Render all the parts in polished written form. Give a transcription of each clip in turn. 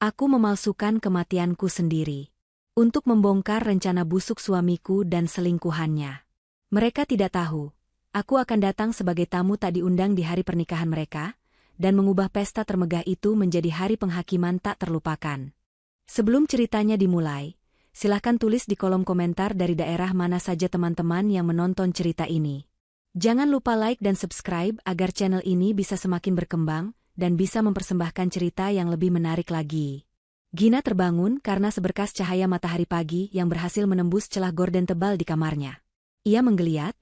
Aku memalsukan kematianku sendiri untuk membongkar rencana busuk suamiku dan selingkuhannya. Mereka tidak tahu, aku akan datang sebagai tamu tak diundang di hari pernikahan mereka, dan mengubah pesta termegah itu menjadi hari penghakiman tak terlupakan. Sebelum ceritanya dimulai, silakan tulis di kolom komentar dari daerah mana saja teman-teman yang menonton cerita ini. Jangan lupa like dan subscribe agar channel ini bisa semakin berkembang dan bisa mempersembahkan cerita yang lebih menarik lagi. Gina terbangun karena seberkas cahaya matahari pagi yang berhasil menembus celah gorden tebal di kamarnya. Ia menggeliat,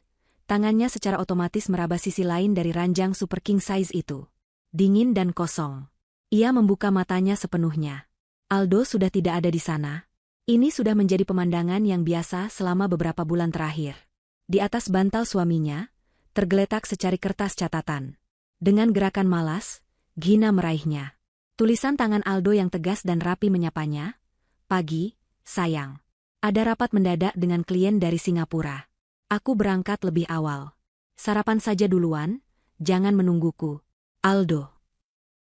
tangannya secara otomatis meraba sisi lain dari ranjang super king size itu. Dingin dan kosong. Ia membuka matanya sepenuhnya. Aldo sudah tidak ada di sana. Ini sudah menjadi pemandangan yang biasa selama beberapa bulan terakhir. Di atas bantal suaminya, tergeletak secari kertas catatan. Dengan gerakan malas, Gina meraihnya. Tulisan tangan Aldo yang tegas dan rapi menyapanya. Pagi, sayang. Ada rapat mendadak dengan klien dari Singapura. Aku berangkat lebih awal. Sarapan saja duluan, jangan menungguku. Aldo.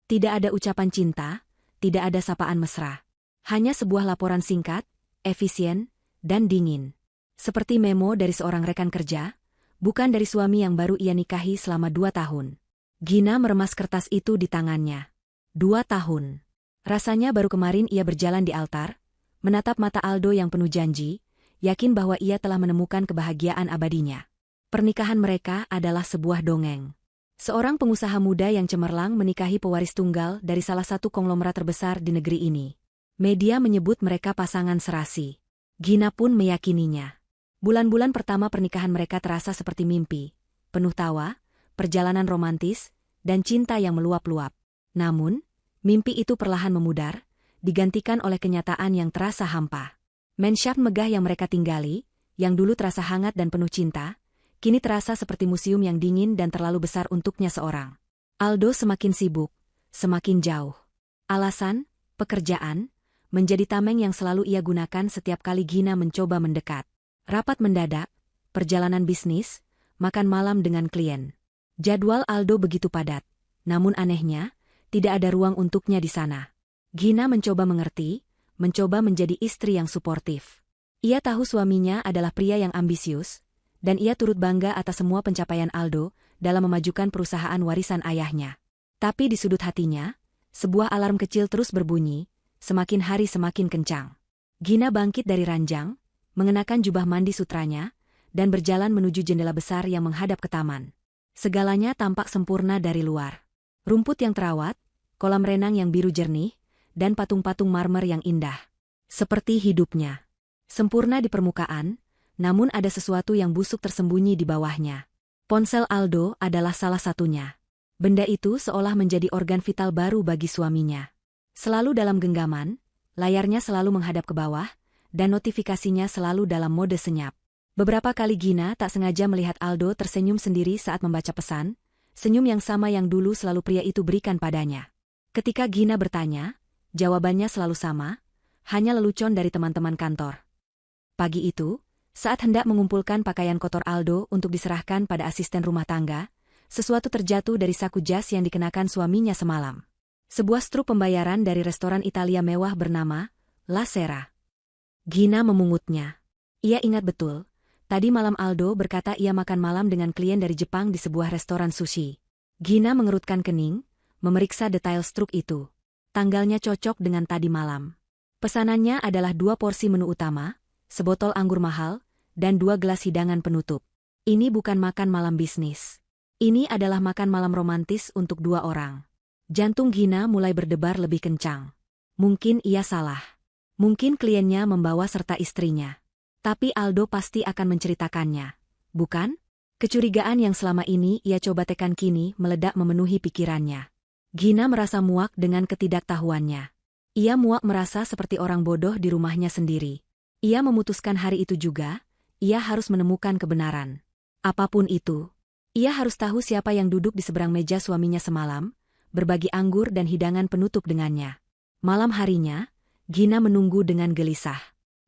Tidak ada ucapan cinta, tidak ada sapaan mesra. Hanya sebuah laporan singkat, efisien, dan dingin. Seperti memo dari seorang rekan kerja, bukan dari suami yang baru ia nikahi selama 2 tahun. Gina meremas kertas itu di tangannya. 2 tahun. Rasanya baru kemarin ia berjalan di altar, menatap mata Aldo yang penuh janji, yakin bahwa ia telah menemukan kebahagiaan abadinya. Pernikahan mereka adalah sebuah dongeng. Seorang pengusaha muda yang cemerlang menikahi pewaris tunggal dari salah satu konglomerat terbesar di negeri ini. Media menyebut mereka pasangan serasi. Gina pun meyakininya. Bulan-bulan pertama pernikahan mereka terasa seperti mimpi, penuh tawa, perjalanan romantis, dan cinta yang meluap-luap. Namun, mimpi itu perlahan memudar, digantikan oleh kenyataan yang terasa hampa. Mansion megah yang mereka tinggali, yang dulu terasa hangat dan penuh cinta, kini terasa seperti museum yang dingin dan terlalu besar untuknya seorang. Aldo semakin sibuk, semakin jauh. Alasan, pekerjaan, menjadi tameng yang selalu ia gunakan setiap kali Gina mencoba mendekat. Rapat mendadak, perjalanan bisnis, makan malam dengan klien. Jadwal Aldo begitu padat, namun anehnya, tidak ada ruang untuknya di sana. Gina mencoba mengerti, mencoba menjadi istri yang suportif. Ia tahu suaminya adalah pria yang ambisius, dan ia turut bangga atas semua pencapaian Aldo dalam memajukan perusahaan warisan ayahnya. Tapi di sudut hatinya, sebuah alarm kecil terus berbunyi, semakin hari semakin kencang. Gina bangkit dari ranjang, mengenakan jubah mandi sutranya, dan berjalan menuju jendela besar yang menghadap ke taman. Segalanya tampak sempurna dari luar. Rumput yang terawat, kolam renang yang biru jernih, dan patung-patung marmer yang indah. Seperti hidupnya. Sempurna di permukaan, namun ada sesuatu yang busuk tersembunyi di bawahnya. Ponsel Aldo adalah salah satunya. Benda itu seolah menjadi organ vital baru bagi suaminya. Selalu dalam genggaman, layarnya selalu menghadap ke bawah, dan notifikasinya selalu dalam mode senyap. Beberapa kali Gina tak sengaja melihat Aldo tersenyum sendiri saat membaca pesan, senyum yang sama yang dulu selalu pria itu berikan padanya. Ketika Gina bertanya, jawabannya selalu sama, hanya lelucon dari teman-teman kantor. Pagi itu, saat hendak mengumpulkan pakaian kotor Aldo untuk diserahkan pada asisten rumah tangga, sesuatu terjatuh dari saku jas yang dikenakan suaminya semalam. Sebuah struk pembayaran dari restoran Italia mewah bernama La Sera. Gina memungutnya. Ia ingat betul, tadi malam Aldo berkata ia makan malam dengan klien dari Jepang di sebuah restoran sushi. Gina mengerutkan kening, memeriksa detail struk itu. Tanggalnya cocok dengan tadi malam. Pesanannya adalah 2 porsi menu utama, sebotol anggur mahal, dan 2 gelas hidangan penutup. Ini bukan makan malam bisnis. Ini adalah makan malam romantis untuk 2 orang. Jantung Gina mulai berdebar lebih kencang. Mungkin ia salah. Mungkin kliennya membawa serta istrinya. Tapi Aldo pasti akan menceritakannya. Bukan? Kecurigaan yang selama ini ia coba tekan kini meledak memenuhi pikirannya. Gina merasa muak dengan ketidaktahuannya. Ia muak merasa seperti orang bodoh di rumahnya sendiri. Ia memutuskan hari itu juga, ia harus menemukan kebenaran. Apapun itu, ia harus tahu siapa yang duduk di seberang meja suaminya semalam, berbagi anggur dan hidangan penutup dengannya. Malam harinya, Gina menunggu dengan gelisah.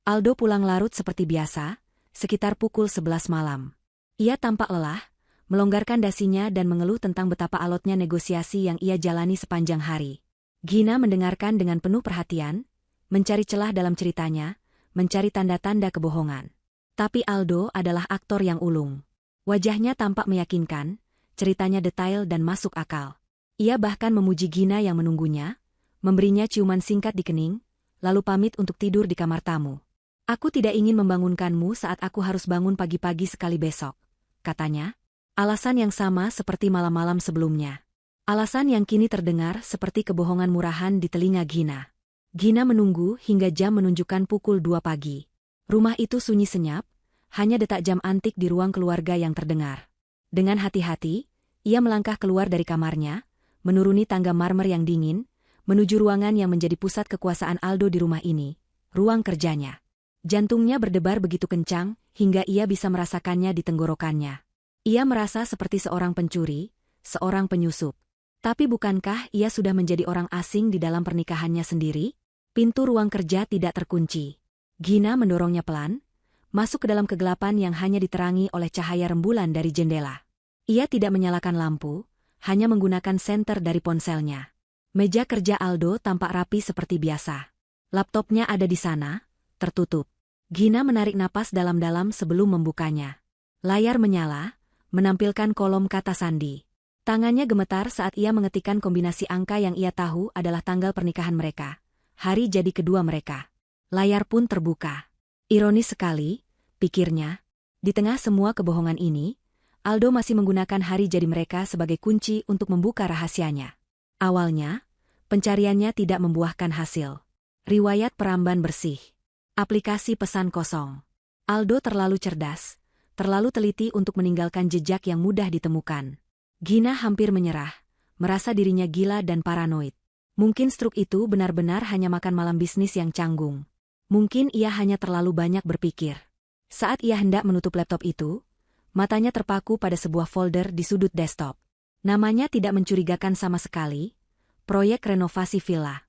Aldo pulang larut seperti biasa, sekitar pukul 11 malam. Ia tampak lelah, melonggarkan dasinya dan mengeluh tentang betapa alotnya negosiasi yang ia jalani sepanjang hari. Gina mendengarkan dengan penuh perhatian, mencari celah dalam ceritanya, mencari tanda-tanda kebohongan. Tapi Aldo adalah aktor yang ulung. Wajahnya tampak meyakinkan, ceritanya detail dan masuk akal. Ia bahkan memuji Gina yang menunggunya, memberinya ciuman singkat di kening, lalu pamit untuk tidur di kamar tamu. Aku tidak ingin membangunkanmu saat aku harus bangun pagi-pagi sekali besok, katanya. Alasan yang sama seperti malam-malam sebelumnya. Alasan yang kini terdengar seperti kebohongan murahan di telinga Gina. Gina menunggu hingga jam menunjukkan pukul 2 pagi. Rumah itu sunyi senyap, hanya detak jam antik di ruang keluarga yang terdengar. Dengan hati-hati, ia melangkah keluar dari kamarnya, menuruni tangga marmer yang dingin, menuju ruangan yang menjadi pusat kekuasaan Aldo di rumah ini, ruang kerjanya. Jantungnya berdebar begitu kencang, hingga ia bisa merasakannya di tenggorokannya. Ia merasa seperti seorang pencuri, seorang penyusup. Tapi bukankah ia sudah menjadi orang asing di dalam pernikahannya sendiri? Pintu ruang kerja tidak terkunci. Gina mendorongnya pelan, masuk ke dalam kegelapan yang hanya diterangi oleh cahaya rembulan dari jendela. Ia tidak menyalakan lampu, hanya menggunakan senter dari ponselnya. Meja kerja Aldo tampak rapi seperti biasa. Laptopnya ada di sana, tertutup. Gina menarik napas dalam-dalam sebelum membukanya. Layar menyala, menampilkan kolom kata sandi. Tangannya gemetar saat ia mengetikkan kombinasi angka yang ia tahu adalah tanggal pernikahan mereka, hari jadi kedua mereka. Layar pun terbuka. Ironis sekali, pikirnya, di tengah semua kebohongan ini, Aldo masih menggunakan hari jadi mereka sebagai kunci untuk membuka rahasianya. Awalnya, pencariannya tidak membuahkan hasil. Riwayat peramban bersih. Aplikasi pesan kosong. Aldo terlalu cerdas, terlalu teliti untuk meninggalkan jejak yang mudah ditemukan. Gina hampir menyerah, merasa dirinya gila dan paranoid. Mungkin struk itu benar-benar hanya makan malam bisnis yang canggung. Mungkin ia hanya terlalu banyak berpikir. Saat ia hendak menutup laptop itu, matanya terpaku pada sebuah folder di sudut desktop. Namanya tidak mencurigakan sama sekali, proyek renovasi villa.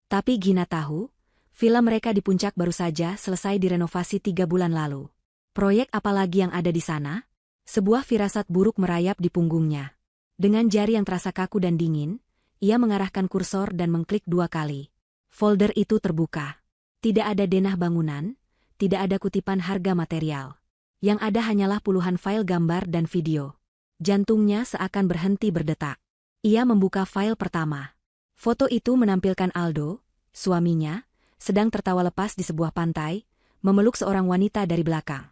Tapi Gina tahu, villa mereka di puncak baru saja selesai direnovasi 3 bulan lalu. Proyek apa lagi yang ada di sana? Sebuah firasat buruk merayap di punggungnya. Dengan jari yang terasa kaku dan dingin, ia mengarahkan kursor dan mengklik 2 kali. Folder itu terbuka. Tidak ada denah bangunan, tidak ada kutipan harga material. Yang ada hanyalah puluhan file gambar dan video. Jantungnya seakan berhenti berdetak. Ia membuka file pertama. Foto itu menampilkan Aldo, suaminya, sedang tertawa lepas di sebuah pantai, memeluk seorang wanita dari belakang.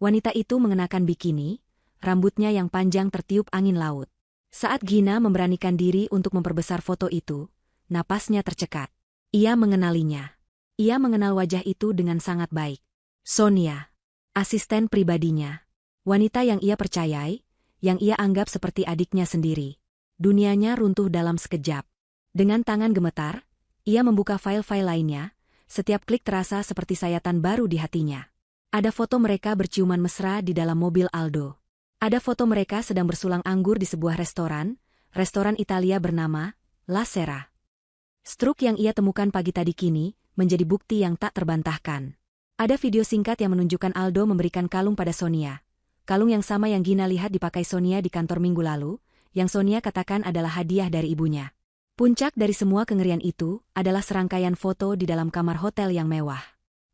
Wanita itu mengenakan bikini, rambutnya yang panjang tertiup angin laut. Saat Gina memberanikan diri untuk memperbesar foto itu, napasnya tercekat. Ia mengenalinya. Ia mengenal wajah itu dengan sangat baik. Sonia, asisten pribadinya. Wanita yang ia percayai, yang ia anggap seperti adiknya sendiri. Dunianya runtuh dalam sekejap. Dengan tangan gemetar, ia membuka file-file lainnya, setiap klik terasa seperti sayatan baru di hatinya. Ada foto mereka berciuman mesra di dalam mobil Aldo. Ada foto mereka sedang bersulang anggur di sebuah restoran Italia bernama La Sera. Struk yang ia temukan pagi tadi kini menjadi bukti yang tak terbantahkan. Ada video singkat yang menunjukkan Aldo memberikan kalung pada Sonia. Kalung yang sama yang Gina lihat dipakai Sonia di kantor minggu lalu, yang Sonia katakan adalah hadiah dari ibunya. Puncak dari semua kengerian itu adalah serangkaian foto di dalam kamar hotel yang mewah.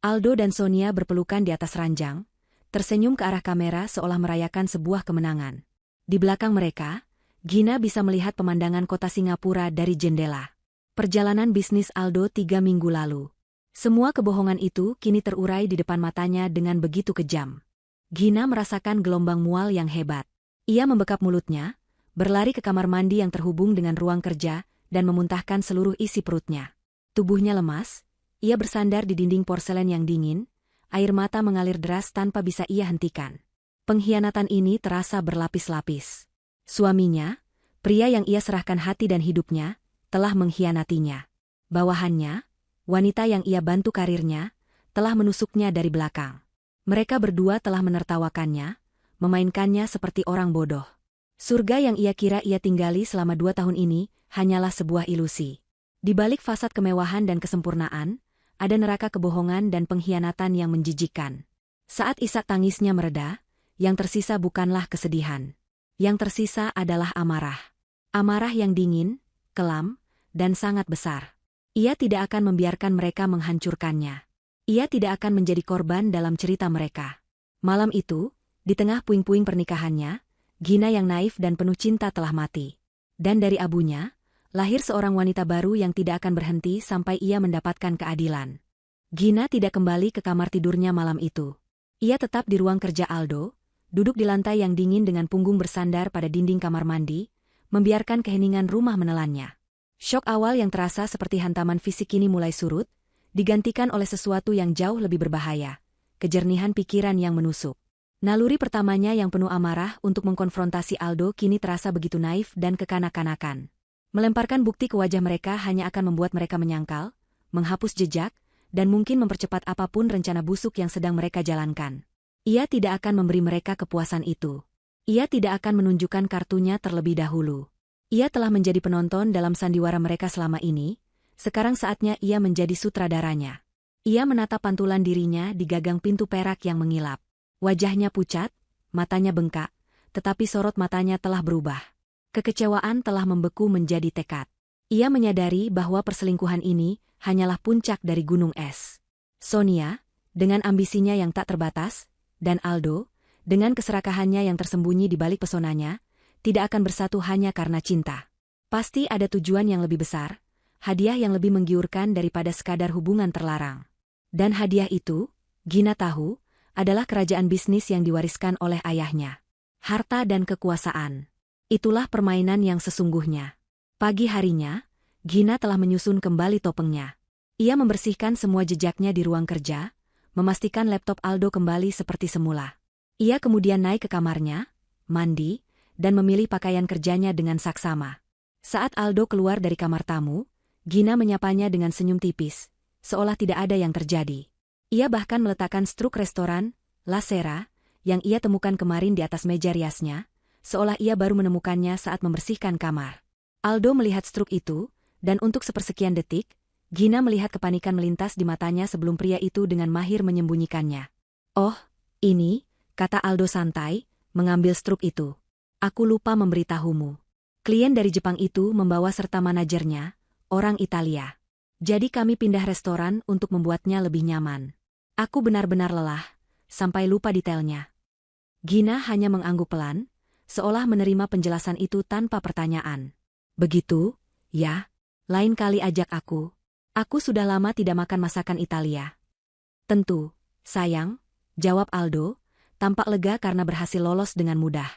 Aldo dan Sonia berpelukan di atas ranjang, tersenyum ke arah kamera seolah merayakan sebuah kemenangan. Di belakang mereka, Gina bisa melihat pemandangan kota Singapura dari jendela. Perjalanan bisnis Aldo 3 minggu lalu. Semua kebohongan itu kini terurai di depan matanya dengan begitu kejam. Gina merasakan gelombang mual yang hebat. Ia membekap mulutnya, berlari ke kamar mandi yang terhubung dengan ruang kerja, dan memuntahkan seluruh isi perutnya. Tubuhnya lemas, ia bersandar di dinding porselen yang dingin, air mata mengalir deras tanpa bisa ia hentikan. Pengkhianatan ini terasa berlapis-lapis. Suaminya, pria yang ia serahkan hati dan hidupnya, telah mengkhianatinya. Bawahannya, wanita yang ia bantu karirnya, telah menusuknya dari belakang. Mereka berdua telah menertawakannya, memainkannya seperti orang bodoh. Surga yang ia kira ia tinggali selama 2 tahun ini, hanyalah sebuah ilusi. Di balik fasad kemewahan dan kesempurnaan, ada neraka kebohongan dan pengkhianatan yang menjijikkan. Saat isak tangisnya mereda, yang tersisa bukanlah kesedihan. Yang tersisa adalah amarah. Amarah yang dingin, kelam, dan sangat besar. Ia tidak akan membiarkan mereka menghancurkannya. Ia tidak akan menjadi korban dalam cerita mereka. Malam itu, di tengah puing-puing pernikahannya, Gina yang naif dan penuh cinta telah mati. Dan dari abunya, lahir seorang wanita baru yang tidak akan berhenti sampai ia mendapatkan keadilan. Gina tidak kembali ke kamar tidurnya malam itu. Ia tetap di ruang kerja Aldo, duduk di lantai yang dingin dengan punggung bersandar pada dinding kamar mandi, membiarkan keheningan rumah menelannya. Syok awal yang terasa seperti hantaman fisik kini mulai surut, digantikan oleh sesuatu yang jauh lebih berbahaya, kejernihan pikiran yang menusuk. Naluri pertamanya yang penuh amarah untuk mengkonfrontasi Aldo kini terasa begitu naif dan kekanak-kanakan. Melemparkan bukti ke wajah mereka hanya akan membuat mereka menyangkal, menghapus jejak, dan mungkin mempercepat apapun rencana busuk yang sedang mereka jalankan. Ia tidak akan memberi mereka kepuasan itu. Ia tidak akan menunjukkan kartunya terlebih dahulu. Ia telah menjadi penonton dalam sandiwara mereka selama ini, sekarang saatnya ia menjadi sutradaranya. Ia menatap pantulan dirinya di gagang pintu perak yang mengilap. Wajahnya pucat, matanya bengkak, tetapi sorot matanya telah berubah. Kekecewaan telah membeku menjadi tekad. Ia menyadari bahwa perselingkuhan ini hanyalah puncak dari gunung es. Sonia, dengan ambisinya yang tak terbatas, dan Aldo, dengan keserakahannya yang tersembunyi di balik pesonanya, tidak akan bersatu hanya karena cinta. Pasti ada tujuan yang lebih besar, hadiah yang lebih menggiurkan daripada sekadar hubungan terlarang. Dan hadiah itu, Gina tahu, adalah kerajaan bisnis yang diwariskan oleh ayahnya. Harta dan kekuasaan. Itulah permainan yang sesungguhnya. Pagi harinya, Gina telah menyusun kembali topengnya. Ia membersihkan semua jejaknya di ruang kerja, memastikan laptop Aldo kembali seperti semula. Ia kemudian naik ke kamarnya, mandi, dan memilih pakaian kerjanya dengan saksama. Saat Aldo keluar dari kamar tamu, Gina menyapanya dengan senyum tipis, seolah tidak ada yang terjadi. Ia bahkan meletakkan struk restoran, La Sera, yang ia temukan kemarin di atas meja riasnya, seolah ia baru menemukannya saat membersihkan kamar. Aldo melihat struk itu, dan untuk sepersekian detik, Gina melihat kepanikan melintas di matanya sebelum pria itu dengan mahir menyembunyikannya. "Oh, ini," kata Aldo santai, mengambil struk itu. "Aku lupa memberitahumu. Klien dari Jepang itu membawa serta manajernya, orang Italia. Jadi kami pindah restoran untuk membuatnya lebih nyaman. Aku benar-benar lelah, sampai lupa detailnya." Gina hanya mengangguk pelan, seolah menerima penjelasan itu tanpa pertanyaan. "Begitu, ya? Lain kali ajak aku. Aku sudah lama tidak makan masakan Italia." "Tentu, sayang," jawab Aldo, tampak lega karena berhasil lolos dengan mudah.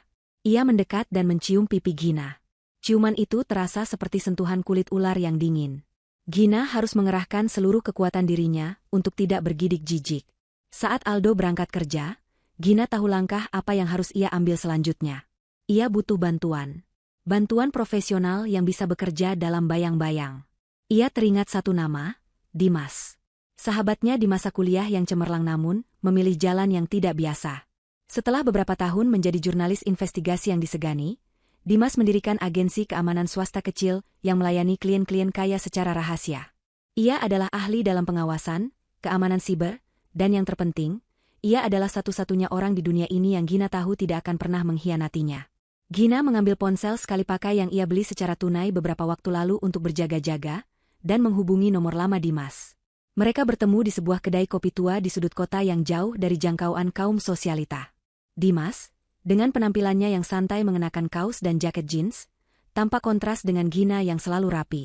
Ia mendekat dan mencium pipi Gina. Ciuman itu terasa seperti sentuhan kulit ular yang dingin. Gina harus mengerahkan seluruh kekuatan dirinya untuk tidak bergidik jijik. Saat Aldo berangkat kerja, Gina tahu langkah apa yang harus ia ambil selanjutnya. Ia butuh bantuan. Bantuan profesional yang bisa bekerja dalam bayang-bayang. Ia teringat satu nama, Dimas. Sahabatnya di masa kuliah yang cemerlang namun memilih jalan yang tidak biasa. Setelah beberapa tahun menjadi jurnalis investigasi yang disegani, Dimas mendirikan agensi keamanan swasta kecil yang melayani klien-klien kaya secara rahasia. Ia adalah ahli dalam pengawasan, keamanan siber, dan yang terpenting, ia adalah satu-satunya orang di dunia ini yang Gina tahu tidak akan pernah mengkhianatinya. Gina mengambil ponsel sekali pakai yang ia beli secara tunai beberapa waktu lalu untuk berjaga-jaga, dan menghubungi nomor lama Dimas. Mereka bertemu di sebuah kedai kopi tua di sudut kota yang jauh dari jangkauan kaum sosialita. Dimas, dengan penampilannya yang santai mengenakan kaos dan jaket jeans, tampak kontras dengan Gina yang selalu rapi.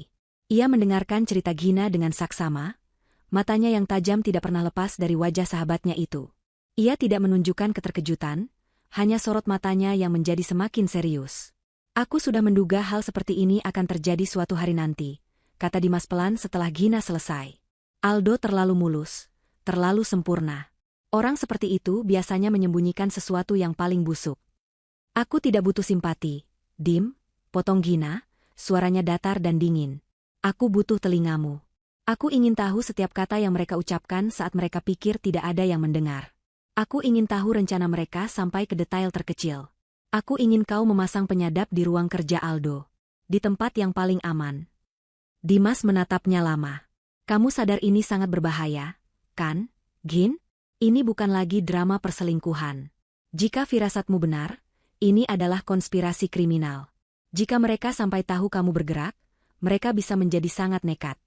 Ia mendengarkan cerita Gina dengan saksama, matanya yang tajam tidak pernah lepas dari wajah sahabatnya itu. Ia tidak menunjukkan keterkejutan, hanya sorot matanya yang menjadi semakin serius. "Aku sudah menduga hal seperti ini akan terjadi suatu hari nanti," kata Dimas pelan setelah Gina selesai. "Aldo terlalu mulus, terlalu sempurna. Orang seperti itu biasanya menyembunyikan sesuatu yang paling busuk." "Aku tidak butuh simpati, Dim," potong Gina, suaranya datar dan dingin. "Aku butuh telingamu. Aku ingin tahu setiap kata yang mereka ucapkan saat mereka pikir tidak ada yang mendengar. Aku ingin tahu rencana mereka sampai ke detail terkecil. Aku ingin kau memasang penyadap di ruang kerja Aldo. Di tempat yang paling aman." Dimas menatapnya lama. "Kamu sadar ini sangat berbahaya, kan, Gin? Ini bukan lagi drama perselingkuhan. Jika firasatmu benar, ini adalah konspirasi kriminal. Jika mereka sampai tahu kamu bergerak, mereka bisa menjadi sangat nekat.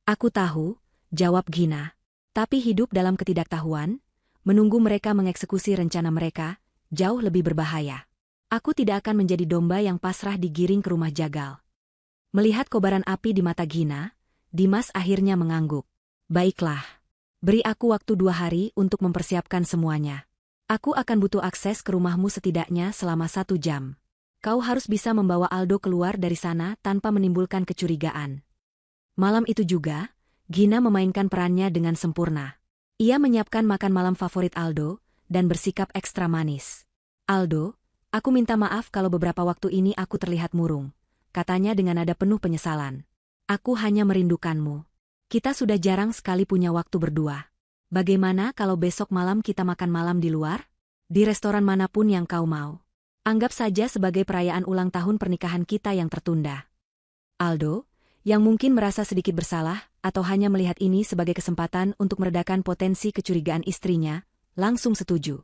Aku tahu, jawab Gina. Tapi hidup dalam ketidaktahuan, menunggu mereka mengeksekusi rencana mereka, jauh lebih berbahaya. Aku tidak akan menjadi domba yang pasrah digiring ke rumah jagal. Melihat kobaran api di mata Gina, Dimas akhirnya mengangguk. Baiklah. Beri aku waktu 2 hari untuk mempersiapkan semuanya. Aku akan butuh akses ke rumahmu setidaknya selama 1 jam. Kau harus bisa membawa Aldo keluar dari sana tanpa menimbulkan kecurigaan. Malam itu juga, Gina memainkan perannya dengan sempurna. Ia menyiapkan makan malam favorit Aldo, dan bersikap ekstra manis. Aldo, aku minta maaf kalau beberapa waktu ini aku terlihat murung, katanya dengan nada penuh penyesalan. Aku hanya merindukanmu. Kita sudah jarang sekali punya waktu berdua. Bagaimana kalau besok malam kita makan malam di luar? Di restoran manapun yang kau mau. Anggap saja sebagai perayaan ulang tahun pernikahan kita yang tertunda. Aldo, yang mungkin merasa sedikit bersalah, atau hanya melihat ini sebagai kesempatan untuk meredakan potensi kecurigaan istrinya, langsung setuju.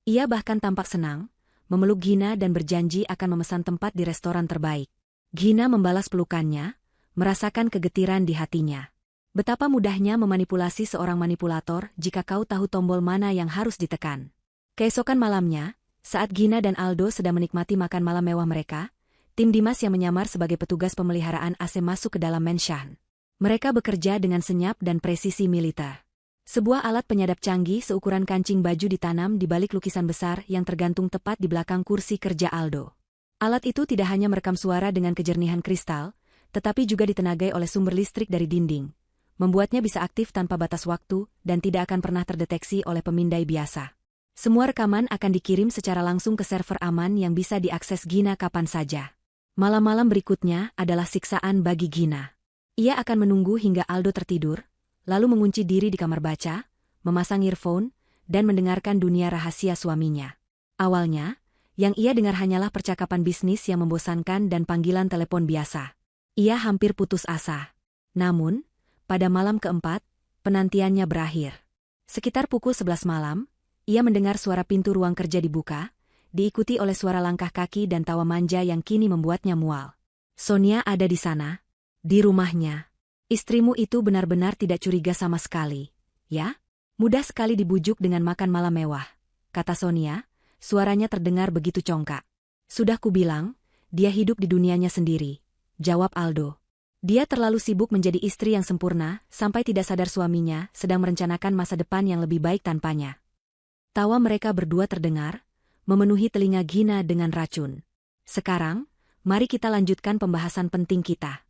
Ia bahkan tampak senang, memeluk Gina dan berjanji akan memesan tempat di restoran terbaik. Gina membalas pelukannya, merasakan kegetiran di hatinya. Betapa mudahnya memanipulasi seorang manipulator jika kau tahu tombol mana yang harus ditekan. Keesokan malamnya, saat Gina dan Aldo sedang menikmati makan malam mewah mereka, tim Dimas yang menyamar sebagai petugas pemeliharaan AC masuk ke dalam mansion. Mereka bekerja dengan senyap dan presisi militer. Sebuah alat penyadap canggih seukuran kancing baju ditanam di balik lukisan besar yang tergantung tepat di belakang kursi kerja Aldo. Alat itu tidak hanya merekam suara dengan kejernihan kristal, tetapi juga ditenagai oleh sumber listrik dari dinding, membuatnya bisa aktif tanpa batas waktu dan tidak akan pernah terdeteksi oleh pemindai biasa. Semua rekaman akan dikirim secara langsung ke server aman yang bisa diakses Gina kapan saja. Malam-malam berikutnya adalah siksaan bagi Gina. Ia akan menunggu hingga Aldo tertidur, lalu mengunci diri di kamar baca, memasang earphone, dan mendengarkan dunia rahasia suaminya. Awalnya, yang ia dengar hanyalah percakapan bisnis yang membosankan dan panggilan telepon biasa. Ia hampir putus asa. Namun, pada malam keempat, penantiannya berakhir. Sekitar pukul 11 malam, ia mendengar suara pintu ruang kerja dibuka, diikuti oleh suara langkah kaki dan tawa manja yang kini membuatnya mual. Sonia ada di sana, di rumahnya. Istrimu itu benar-benar tidak curiga sama sekali, ya? Mudah sekali dibujuk dengan makan malam mewah, kata Sonia, suaranya terdengar begitu congkak. Sudah kubilang, dia hidup di dunianya sendiri, jawab Aldo. Dia terlalu sibuk menjadi istri yang sempurna, sampai tidak sadar suaminya sedang merencanakan masa depan yang lebih baik tanpanya. Tawa mereka berdua terdengar, memenuhi telinga Gina dengan racun. Sekarang, mari kita lanjutkan pembahasan penting kita.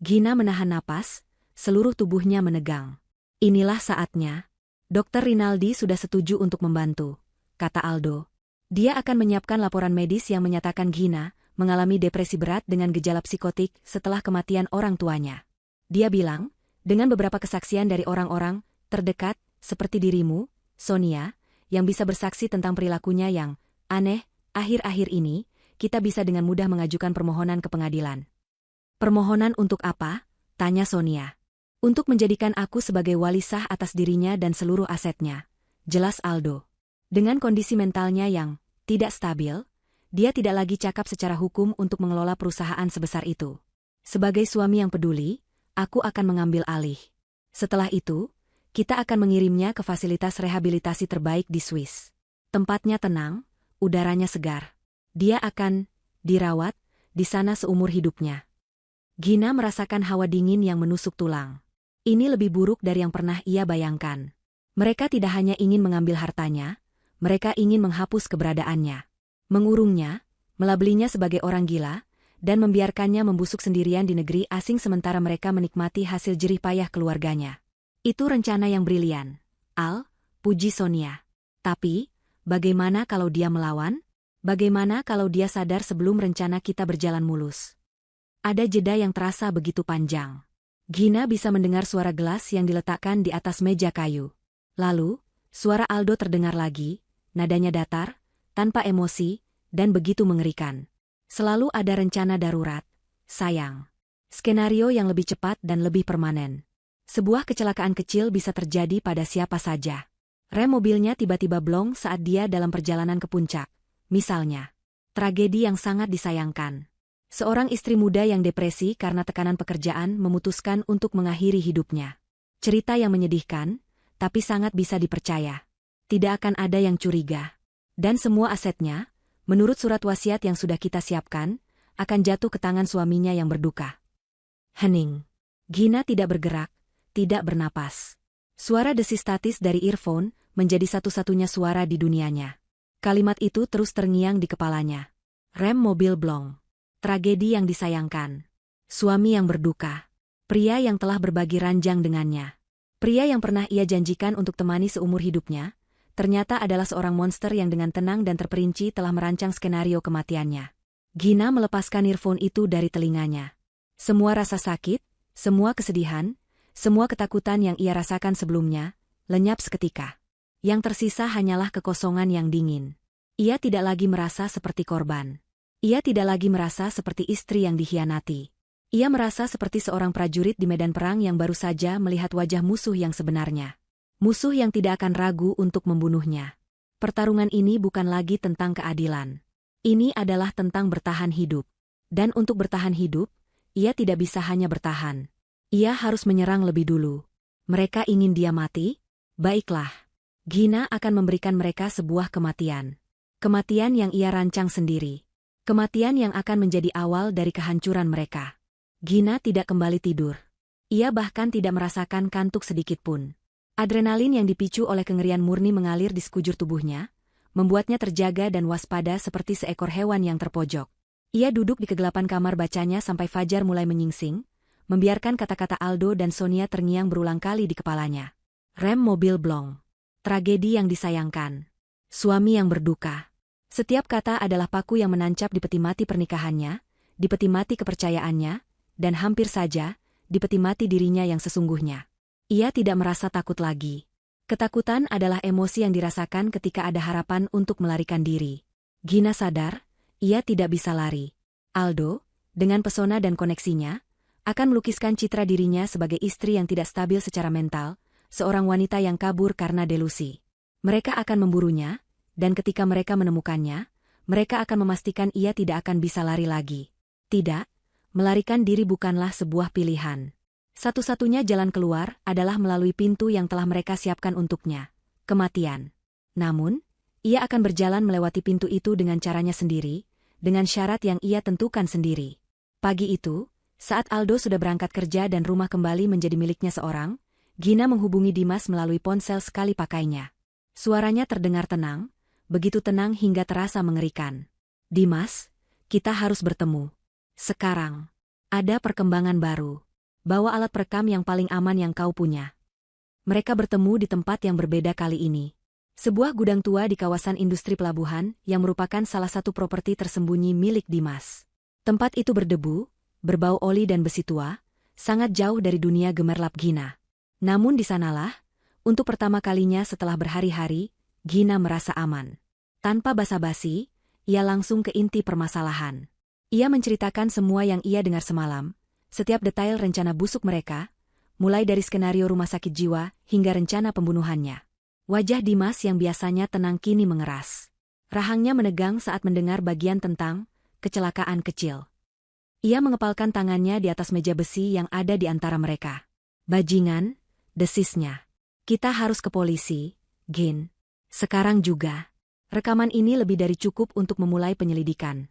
Gina menahan napas, seluruh tubuhnya menegang. Inilah saatnya. Dokter Rinaldi sudah setuju untuk membantu, kata Aldo. Dia akan menyiapkan laporan medis yang menyatakan Gina mengalami depresi berat dengan gejala psikotik setelah kematian orang tuanya. Dia bilang, dengan beberapa kesaksian dari orang-orang terdekat, seperti dirimu, Sonia, yang bisa bersaksi tentang perilakunya yang aneh, akhir-akhir ini, kita bisa dengan mudah mengajukan permohonan ke pengadilan. Permohonan untuk apa? Tanya Sonia. Untuk menjadikan aku sebagai wali sah atas dirinya dan seluruh asetnya, jelas Aldo. Dengan kondisi mentalnya yang tidak stabil, dia tidak lagi cakap secara hukum untuk mengelola perusahaan sebesar itu. Sebagai suami yang peduli, aku akan mengambil alih. Setelah itu, kita akan mengirimnya ke fasilitas rehabilitasi terbaik di Swiss. Tempatnya tenang, udaranya segar. Dia akan dirawat di sana seumur hidupnya. Gina merasakan hawa dingin yang menusuk tulang. Ini lebih buruk dari yang pernah ia bayangkan. Mereka tidak hanya ingin mengambil hartanya, mereka ingin menghapus keberadaannya. Mengurungnya, melabelinya sebagai orang gila, dan membiarkannya membusuk sendirian di negeri asing sementara mereka menikmati hasil jerih payah keluarganya. Itu rencana yang brilian, Al, puji Sonia. Tapi, bagaimana kalau dia melawan? Bagaimana kalau dia sadar sebelum rencana kita berjalan mulus? Ada jeda yang terasa begitu panjang. Gina bisa mendengar suara gelas yang diletakkan di atas meja kayu. Lalu, suara Aldo terdengar lagi, nadanya datar, tanpa emosi, dan begitu mengerikan. Selalu ada rencana darurat, sayang. Skenario yang lebih cepat dan lebih permanen. Sebuah kecelakaan kecil bisa terjadi pada siapa saja. Rem mobilnya tiba-tiba blong saat dia dalam perjalanan ke puncak. Misalnya, tragedi yang sangat disayangkan. Seorang istri muda yang depresi karena tekanan pekerjaan memutuskan untuk mengakhiri hidupnya. Cerita yang menyedihkan, tapi sangat bisa dipercaya. Tidak akan ada yang curiga. Dan semua asetnya, menurut surat wasiat yang sudah kita siapkan, akan jatuh ke tangan suaminya yang berduka. Hening. Gina tidak bergerak, tidak bernapas. Suara desis statis dari earphone menjadi satu-satunya suara di dunianya. Kalimat itu terus terngiang di kepalanya. Rem mobil blong. Tragedi yang disayangkan. Suami yang berduka. Pria yang telah berbagi ranjang dengannya. Pria yang pernah ia janjikan untuk temani seumur hidupnya, ternyata adalah seorang monster yang dengan tenang dan terperinci telah merancang skenario kematiannya. Gina melepaskan earphone itu dari telinganya. Semua rasa sakit, semua kesedihan, semua ketakutan yang ia rasakan sebelumnya, lenyap seketika. Yang tersisa hanyalah kekosongan yang dingin. Ia tidak lagi merasa seperti korban. Ia tidak lagi merasa seperti istri yang dikhianati. Ia merasa seperti seorang prajurit di medan perang yang baru saja melihat wajah musuh yang sebenarnya. Musuh yang tidak akan ragu untuk membunuhnya. Pertarungan ini bukan lagi tentang keadilan. Ini adalah tentang bertahan hidup. Dan untuk bertahan hidup, ia tidak bisa hanya bertahan. Ia harus menyerang lebih dulu. Mereka ingin dia mati? Baiklah. Gina akan memberikan mereka sebuah kematian. Kematian yang ia rancang sendiri. Kematian yang akan menjadi awal dari kehancuran mereka. Gina tidak kembali tidur. Ia bahkan tidak merasakan kantuk sedikit pun. Adrenalin yang dipicu oleh kengerian murni mengalir di sekujur tubuhnya, membuatnya terjaga dan waspada seperti seekor hewan yang terpojok. Ia duduk di kegelapan kamar bacanya sampai fajar mulai menyingsing, membiarkan kata-kata Aldo dan Sonia terngiang berulang kali di kepalanya. Rem mobil blong. Tragedi yang disayangkan. Suami yang berduka. Setiap kata adalah paku yang menancap di peti mati pernikahannya, di peti mati kepercayaannya, dan hampir saja, di peti mati dirinya yang sesungguhnya. Ia tidak merasa takut lagi. Ketakutan adalah emosi yang dirasakan ketika ada harapan untuk melarikan diri. Gina sadar, ia tidak bisa lari. Aldo, dengan pesona dan koneksinya, akan melukiskan citra dirinya sebagai istri yang tidak stabil secara mental, seorang wanita yang kabur karena delusi. Mereka akan memburunya, dan ketika mereka menemukannya, mereka akan memastikan ia tidak akan bisa lari lagi. Tidak, melarikan diri bukanlah sebuah pilihan. Satu-satunya jalan keluar adalah melalui pintu yang telah mereka siapkan untuknya, kematian. Namun, ia akan berjalan melewati pintu itu dengan caranya sendiri, dengan syarat yang ia tentukan sendiri. Pagi itu, saat Aldo sudah berangkat kerja dan rumah kembali menjadi miliknya seorang, Gina menghubungi Dimas melalui ponsel sekali pakainya. Suaranya terdengar tenang, begitu tenang hingga terasa mengerikan. Dimas, kita harus bertemu. Sekarang. Ada perkembangan baru. Bawa alat perekam yang paling aman yang kau punya. Mereka bertemu di tempat yang berbeda kali ini. Sebuah gudang tua di kawasan industri pelabuhan yang merupakan salah satu properti tersembunyi milik Dimas. Tempat itu berdebu, berbau oli dan besi tua, sangat jauh dari dunia gemerlap Gina. Namun di sanalah, untuk pertama kalinya setelah berhari-hari, Gina merasa aman. Tanpa basa-basi, ia langsung ke inti permasalahan. Ia menceritakan semua yang ia dengar semalam, setiap detail rencana busuk mereka, mulai dari skenario rumah sakit jiwa hingga rencana pembunuhannya. Wajah Dimas yang biasanya tenang kini mengeras. Rahangnya menegang saat mendengar bagian tentang kecelakaan kecil. Ia mengepalkan tangannya di atas meja besi yang ada di antara mereka. Bajingan, desisnya. Kita harus ke polisi, Gin. Sekarang juga. Rekaman ini lebih dari cukup untuk memulai penyelidikan.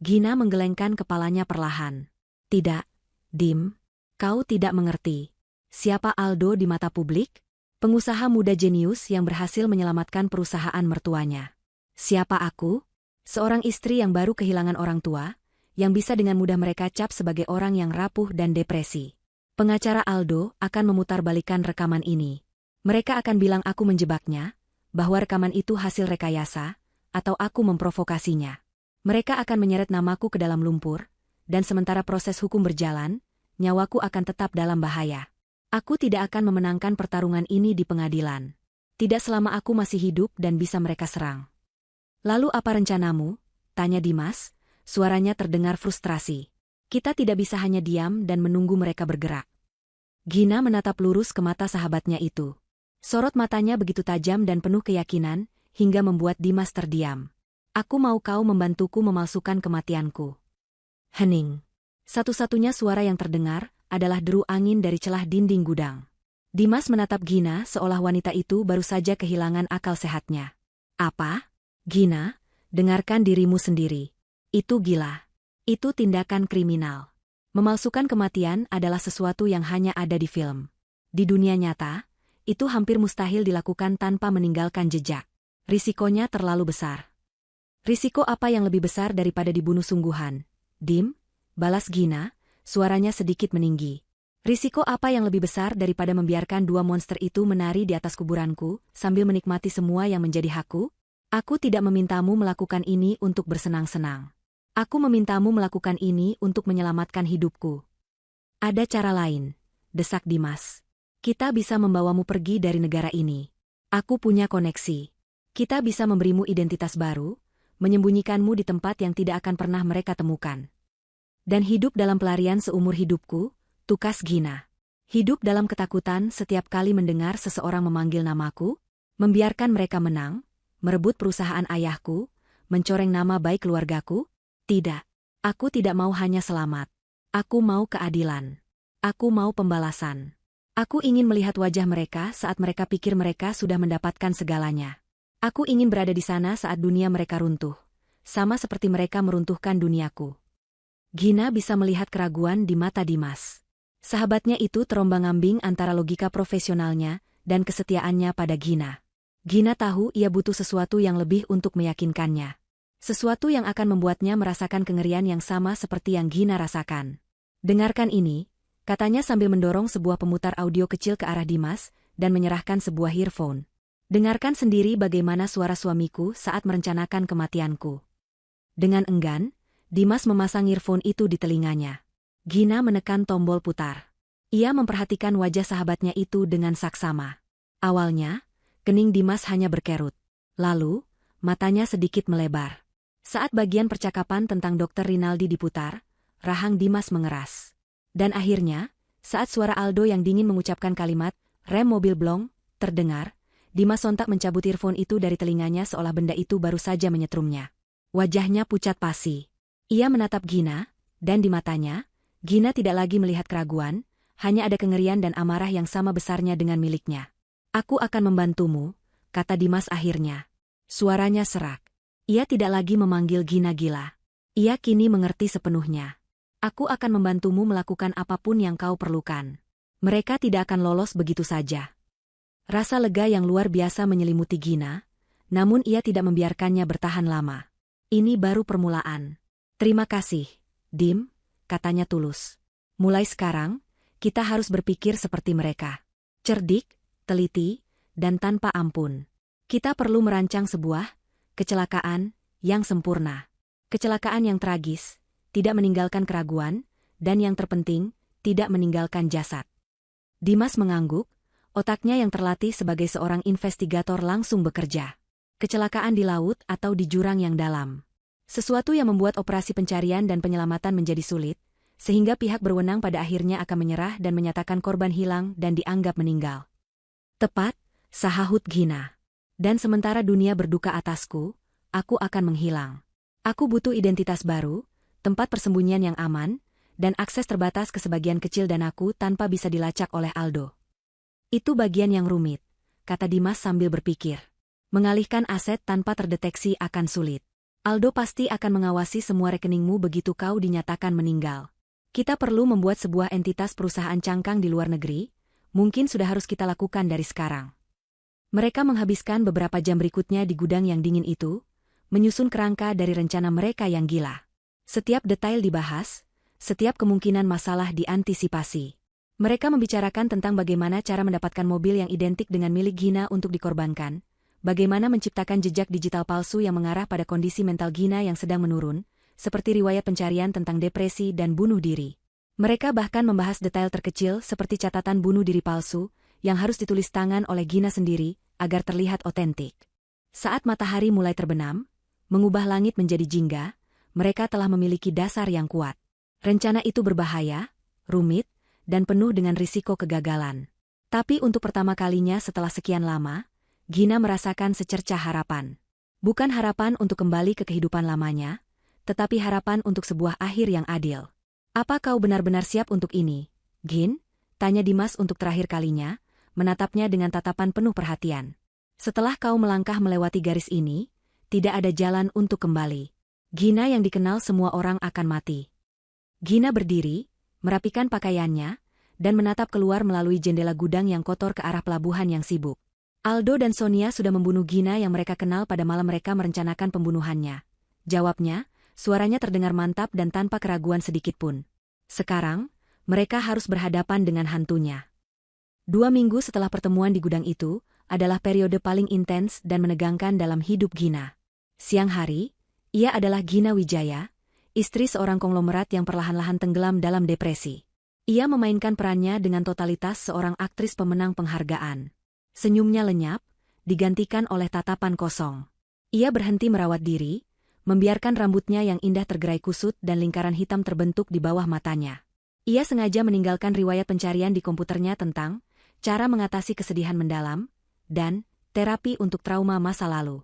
Gina menggelengkan kepalanya perlahan. Tidak, Dim. Kau tidak mengerti. Siapa Aldo di mata publik? Pengusaha muda jenius yang berhasil menyelamatkan perusahaan mertuanya. Siapa aku? Seorang istri yang baru kehilangan orang tua, yang bisa dengan mudah mereka cap sebagai orang yang rapuh dan depresi. Pengacara Aldo akan memutarbalikkan rekaman ini. Mereka akan bilang aku menjebaknya, bahwa rekaman itu hasil rekayasa, atau aku memprovokasinya. Mereka akan menyeret namaku ke dalam lumpur, dan sementara proses hukum berjalan, nyawaku akan tetap dalam bahaya. Aku tidak akan memenangkan pertarungan ini di pengadilan. Tidak selama aku masih hidup dan bisa mereka serang. Lalu apa rencanamu? Tanya Dimas, suaranya terdengar frustrasi. Kita tidak bisa hanya diam dan menunggu mereka bergerak. Gina menatap lurus ke mata sahabatnya itu. Sorot matanya begitu tajam dan penuh keyakinan, hingga membuat Dimas terdiam. Aku mau kau membantuku memalsukan kematianku. Hening. Satu-satunya suara yang terdengar adalah deru angin dari celah dinding gudang. Dimas menatap Gina seolah wanita itu baru saja kehilangan akal sehatnya. Apa? Gina, dengarkan dirimu sendiri. Itu gila. Itu tindakan kriminal. Memalsukan kematian adalah sesuatu yang hanya ada di film. Di dunia nyata, itu hampir mustahil dilakukan tanpa meninggalkan jejak. Risikonya terlalu besar. Risiko apa yang lebih besar daripada dibunuh sungguhan? Dim, balas Gina, suaranya sedikit meninggi. Risiko apa yang lebih besar daripada membiarkan dua monster itu menari di atas kuburanku, sambil menikmati semua yang menjadi hakku? Aku tidak memintamu melakukan ini untuk bersenang-senang. Aku memintamu melakukan ini untuk menyelamatkan hidupku. Ada cara lain, desak Dimas. Kita bisa membawamu pergi dari negara ini. Aku punya koneksi. Kita bisa memberimu identitas baru, menyembunyikanmu di tempat yang tidak akan pernah mereka temukan. Dan hidup dalam pelarian seumur hidupku, tukas Gina. Hidup dalam ketakutan setiap kali mendengar seseorang memanggil namaku, membiarkan mereka menang, merebut perusahaan ayahku, mencoreng nama baik keluargaku? Tidak. Aku tidak mau hanya selamat. Aku mau keadilan. Aku mau pembalasan. Aku ingin melihat wajah mereka saat mereka pikir mereka sudah mendapatkan segalanya. Aku ingin berada di sana saat dunia mereka runtuh. Sama seperti mereka meruntuhkan duniaku. Gina bisa melihat keraguan di mata Dimas. Sahabatnya itu terombang-ambing antara logika profesionalnya dan kesetiaannya pada Gina. Gina tahu ia butuh sesuatu yang lebih untuk meyakinkannya. Sesuatu yang akan membuatnya merasakan kengerian yang sama seperti yang Gina rasakan. Dengarkan ini, katanya sambil mendorong sebuah pemutar audio kecil ke arah Dimas dan menyerahkan sebuah earphone. Dengarkan sendiri bagaimana suara suamiku saat merencanakan kematianku. Dengan enggan, Dimas memasang earphone itu di telinganya. Gina menekan tombol putar. Ia memperhatikan wajah sahabatnya itu dengan saksama. Awalnya, kening Dimas hanya berkerut. Lalu, matanya sedikit melebar. Saat bagian percakapan tentang Dr. Rinaldi diputar, rahang Dimas mengeras. Dan akhirnya, saat suara Aldo yang dingin mengucapkan kalimat, "Rem mobil blong," terdengar, Dimas sontak mencabut earphone itu dari telinganya seolah benda itu baru saja menyetrumnya. Wajahnya pucat pasi. Ia menatap Gina, dan di matanya, Gina tidak lagi melihat keraguan, hanya ada kengerian dan amarah yang sama besarnya dengan miliknya. "Aku akan membantumu," kata Dimas akhirnya. Suaranya serak. Ia tidak lagi memanggil Gina gila. Ia kini mengerti sepenuhnya. "Aku akan membantumu melakukan apapun yang kau perlukan. Mereka tidak akan lolos begitu saja." Rasa lega yang luar biasa menyelimuti Gina, namun ia tidak membiarkannya bertahan lama. "Ini baru permulaan. Terima kasih, Dim," katanya tulus. "Mulai sekarang, kita harus berpikir seperti mereka. Cerdik, teliti, dan tanpa ampun. Kita perlu merancang sebuah kecelakaan yang sempurna. Kecelakaan yang tragis, tidak meninggalkan keraguan, dan yang terpenting, tidak meninggalkan jasad." Dimas mengangguk, otaknya yang terlatih sebagai seorang investigator langsung bekerja. Kecelakaan di laut atau di jurang yang dalam. Sesuatu yang membuat operasi pencarian dan penyelamatan menjadi sulit, sehingga pihak berwenang pada akhirnya akan menyerah dan menyatakan korban hilang dan dianggap meninggal. "Tepat," sahut Gina. "Dan sementara dunia berduka atasku, aku akan menghilang. Aku butuh identitas baru, tempat persembunyian yang aman, dan akses terbatas ke sebagian kecil danaku tanpa bisa dilacak oleh Aldo." "Itu bagian yang rumit," kata Dimas sambil berpikir. "Mengalihkan aset tanpa terdeteksi akan sulit. Aldo pasti akan mengawasi semua rekeningmu begitu kau dinyatakan meninggal. Kita perlu membuat sebuah entitas perusahaan cangkang di luar negeri, mungkin sudah harus kita lakukan dari sekarang." Mereka menghabiskan beberapa jam berikutnya di gudang yang dingin itu, menyusun kerangka dari rencana mereka yang gila. Setiap detail dibahas, setiap kemungkinan masalah diantisipasi. Mereka membicarakan tentang bagaimana cara mendapatkan mobil yang identik dengan milik Gina untuk dikorbankan, bagaimana menciptakan jejak digital palsu yang mengarah pada kondisi mental Gina yang sedang menurun, seperti riwayat pencarian tentang depresi dan bunuh diri. Mereka bahkan membahas detail terkecil seperti catatan bunuh diri palsu, yang harus ditulis tangan oleh Gina sendiri, agar terlihat otentik. Saat matahari mulai terbenam, mengubah langit menjadi jingga, mereka telah memiliki dasar yang kuat. Rencana itu berbahaya, rumit, dan penuh dengan risiko kegagalan. Tapi untuk pertama kalinya setelah sekian lama, Gina merasakan secercah harapan. Bukan harapan untuk kembali ke kehidupan lamanya, tetapi harapan untuk sebuah akhir yang adil. Apa kau benar-benar siap untuk ini, Gin? Tanya Dimas untuk terakhir kalinya, menatapnya dengan tatapan penuh perhatian. Setelah kau melangkah melewati garis ini, tidak ada jalan untuk kembali. Gina yang dikenal semua orang akan mati. Gina berdiri, merapikan pakaiannya, dan menatap keluar melalui jendela gudang yang kotor ke arah pelabuhan yang sibuk. Aldo dan Sonia sudah membunuh Gina yang mereka kenal pada malam mereka merencanakan pembunuhannya. Jawabnya, suaranya terdengar mantap dan tanpa keraguan sedikitpun. Sekarang, mereka harus berhadapan dengan hantunya. 2 minggu setelah pertemuan di gudang itu, adalah periode paling intens dan menegangkan dalam hidup Gina. Siang hari, ia adalah Gina Wijaya, istri seorang konglomerat yang perlahan-lahan tenggelam dalam depresi. Ia memainkan perannya dengan totalitas seorang aktris pemenang penghargaan. Senyumnya lenyap, digantikan oleh tatapan kosong. Ia berhenti merawat diri, membiarkan rambutnya yang indah tergerai kusut dan lingkaran hitam terbentuk di bawah matanya. Ia sengaja meninggalkan riwayat pencarian di komputernya tentang cara mengatasi kesedihan mendalam dan terapi untuk trauma masa lalu.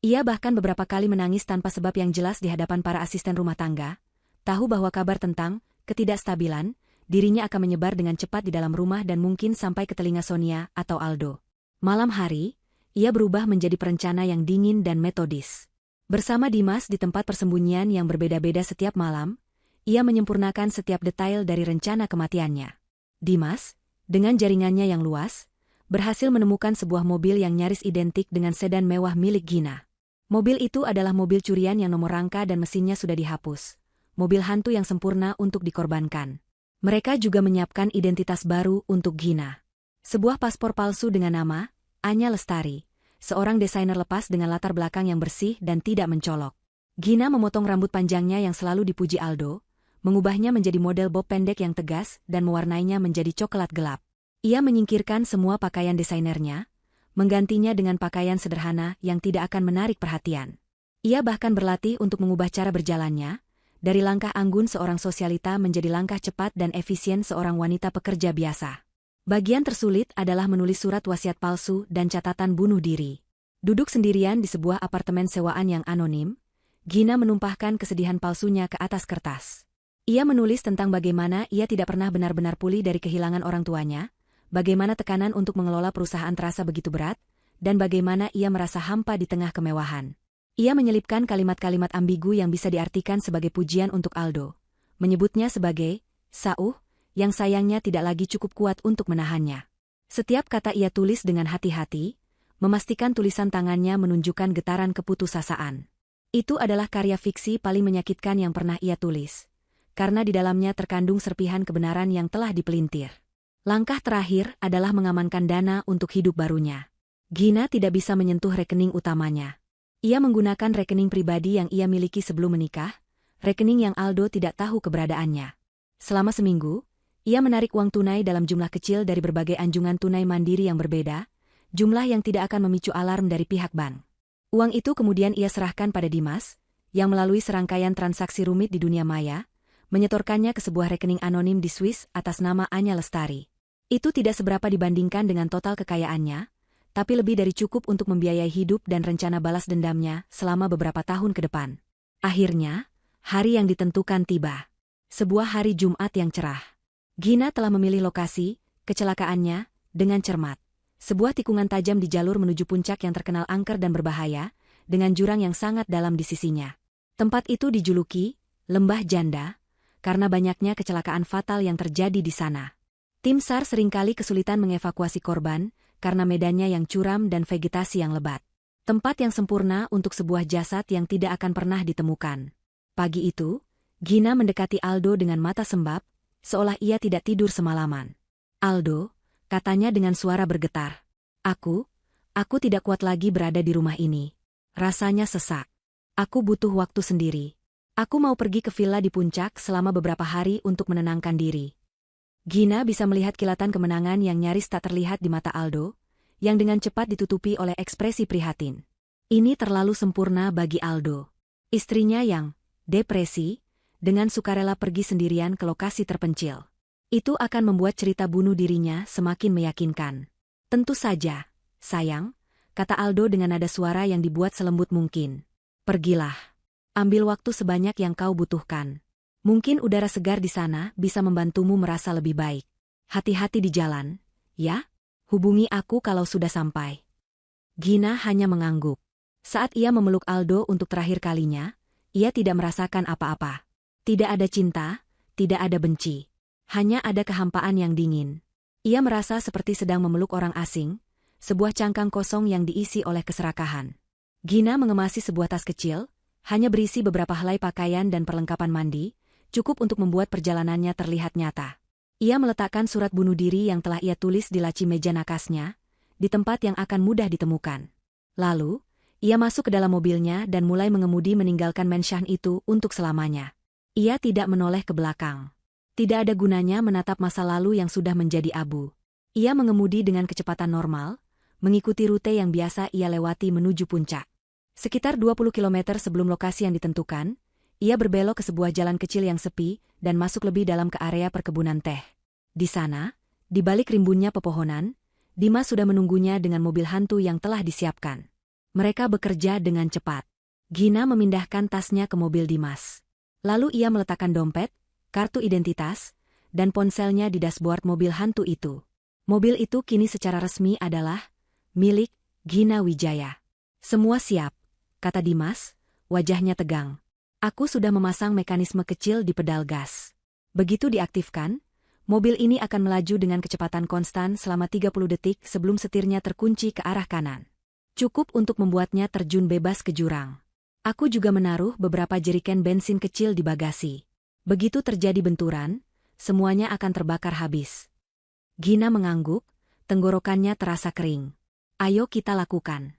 Ia bahkan beberapa kali menangis tanpa sebab yang jelas di hadapan para asisten rumah tangga, tahu bahwa kabar tentang ketidakstabilan dirinya akan menyebar dengan cepat di dalam rumah dan mungkin sampai ke telinga Sonia atau Aldo. Malam hari, ia berubah menjadi perencana yang dingin dan metodis. Bersama Dimas di tempat persembunyian yang berbeda-beda setiap malam, ia menyempurnakan setiap detail dari rencana kematiannya. Dimas, dengan jaringannya yang luas, berhasil menemukan sebuah mobil yang nyaris identik dengan sedan mewah milik Gina. Mobil itu adalah mobil curian yang nomor rangka dan mesinnya sudah dihapus. Mobil hantu yang sempurna untuk dikorbankan. Mereka juga menyiapkan identitas baru untuk Gina. Sebuah paspor palsu dengan nama Anya Lestari, seorang desainer lepas dengan latar belakang yang bersih dan tidak mencolok. Gina memotong rambut panjangnya yang selalu dipuji Aldo, mengubahnya menjadi model bob pendek yang tegas dan mewarnainya menjadi coklat gelap. Ia menyingkirkan semua pakaian desainernya, menggantinya dengan pakaian sederhana yang tidak akan menarik perhatian. Ia bahkan berlatih untuk mengubah cara berjalannya, dari langkah anggun seorang sosialita menjadi langkah cepat dan efisien seorang wanita pekerja biasa. Bagian tersulit adalah menulis surat wasiat palsu dan catatan bunuh diri. Duduk sendirian di sebuah apartemen sewaan yang anonim, Gina menumpahkan kesedihan palsunya ke atas kertas. Ia menulis tentang bagaimana ia tidak pernah benar-benar pulih dari kehilangan orang tuanya, bagaimana tekanan untuk mengelola perusahaan terasa begitu berat, dan bagaimana ia merasa hampa di tengah kemewahan. Ia menyelipkan kalimat-kalimat ambigu yang bisa diartikan sebagai pujian untuk Aldo, menyebutnya sebagai sauh, yang sayangnya tidak lagi cukup kuat untuk menahannya. Setiap kata ia tulis dengan hati-hati, memastikan tulisan tangannya menunjukkan getaran keputusasaan. Itu adalah karya fiksi paling menyakitkan yang pernah ia tulis, karena di dalamnya terkandung serpihan kebenaran yang telah dipelintir. Langkah terakhir adalah mengamankan dana untuk hidup barunya. Gina tidak bisa menyentuh rekening utamanya. Ia menggunakan rekening pribadi yang ia miliki sebelum menikah, rekening yang Aldo tidak tahu keberadaannya. Selama seminggu, ia menarik uang tunai dalam jumlah kecil dari berbagai anjungan tunai mandiri yang berbeda, jumlah yang tidak akan memicu alarm dari pihak bank. Uang itu kemudian ia serahkan pada Dimas, yang melalui serangkaian transaksi rumit di dunia maya, menyetorkannya ke sebuah rekening anonim di Swiss atas nama Anya Lestari. Itu tidak seberapa dibandingkan dengan total kekayaannya, tapi lebih dari cukup untuk membiayai hidup dan rencana balas dendamnya selama beberapa tahun ke depan. Akhirnya, hari yang ditentukan tiba. Sebuah hari Jumat yang cerah. Gina telah memilih lokasi kecelakaannya dengan cermat. Sebuah tikungan tajam di jalur menuju puncak yang terkenal angker dan berbahaya, dengan jurang yang sangat dalam di sisinya. Tempat itu dijuluki Lembah Janda, karena banyaknya kecelakaan fatal yang terjadi di sana. Tim SAR seringkali kesulitan mengevakuasi korban, karena medannya yang curam dan vegetasi yang lebat. Tempat yang sempurna untuk sebuah jasad yang tidak akan pernah ditemukan. Pagi itu, Gina mendekati Aldo dengan mata sembab, seolah ia tidak tidur semalaman. "Aldo," katanya dengan suara bergetar. Aku tidak kuat lagi berada di rumah ini. Rasanya sesak. Aku butuh waktu sendiri. Aku mau pergi ke villa di puncak selama beberapa hari untuk menenangkan diri." Gina bisa melihat kilatan kemenangan yang nyaris tak terlihat di mata Aldo, yang dengan cepat ditutupi oleh ekspresi prihatin. Ini terlalu sempurna bagi Aldo. Istrinya yang depresi, dengan sukarela pergi sendirian ke lokasi terpencil. Itu akan membuat cerita bunuh dirinya semakin meyakinkan. "Tentu saja, sayang," kata Aldo dengan nada suara yang dibuat selembut mungkin. "Pergilah. Ambil waktu sebanyak yang kau butuhkan. Mungkin udara segar di sana bisa membantumu merasa lebih baik. Hati-hati di jalan, ya? Hubungi aku kalau sudah sampai. Gina hanya mengangguk. Saat ia memeluk Aldo untuk terakhir kalinya, ia tidak merasakan apa-apa. Tidak ada cinta, tidak ada benci. Hanya ada kehampaan yang dingin. Ia merasa seperti sedang memeluk orang asing, sebuah cangkang kosong yang diisi oleh keserakahan. Gina mengemasi sebuah tas kecil, hanya berisi beberapa helai pakaian dan perlengkapan mandi, cukup untuk membuat perjalanannya terlihat nyata. Ia meletakkan surat bunuh diri yang telah ia tulis di laci meja nakasnya, di tempat yang akan mudah ditemukan. Lalu, ia masuk ke dalam mobilnya dan mulai mengemudi meninggalkan Menshan itu untuk selamanya. Ia tidak menoleh ke belakang. Tidak ada gunanya menatap masa lalu yang sudah menjadi abu. Ia mengemudi dengan kecepatan normal, mengikuti rute yang biasa ia lewati menuju puncak. Sekitar 20 km sebelum lokasi yang ditentukan, ia berbelok ke sebuah jalan kecil yang sepi dan masuk lebih dalam ke area perkebunan teh. Di sana, di balik rimbunnya pepohonan, Dimas sudah menunggunya dengan mobil hantu yang telah disiapkan. Mereka bekerja dengan cepat. Gina memindahkan tasnya ke mobil Dimas. Lalu ia meletakkan dompet, kartu identitas, dan ponselnya di dashboard mobil hantu itu. Mobil itu kini secara resmi adalah milik Gina Wijaya. Semua siap, kata Dimas, wajahnya tegang. Aku sudah memasang mekanisme kecil di pedal gas. Begitu diaktifkan, mobil ini akan melaju dengan kecepatan konstan selama 30 detik sebelum setirnya terkunci ke arah kanan. Cukup untuk membuatnya terjun bebas ke jurang. Aku juga menaruh beberapa jeriken bensin kecil di bagasi. Begitu terjadi benturan, semuanya akan terbakar habis. Gina mengangguk, tenggorokannya terasa kering. Ayo kita lakukan.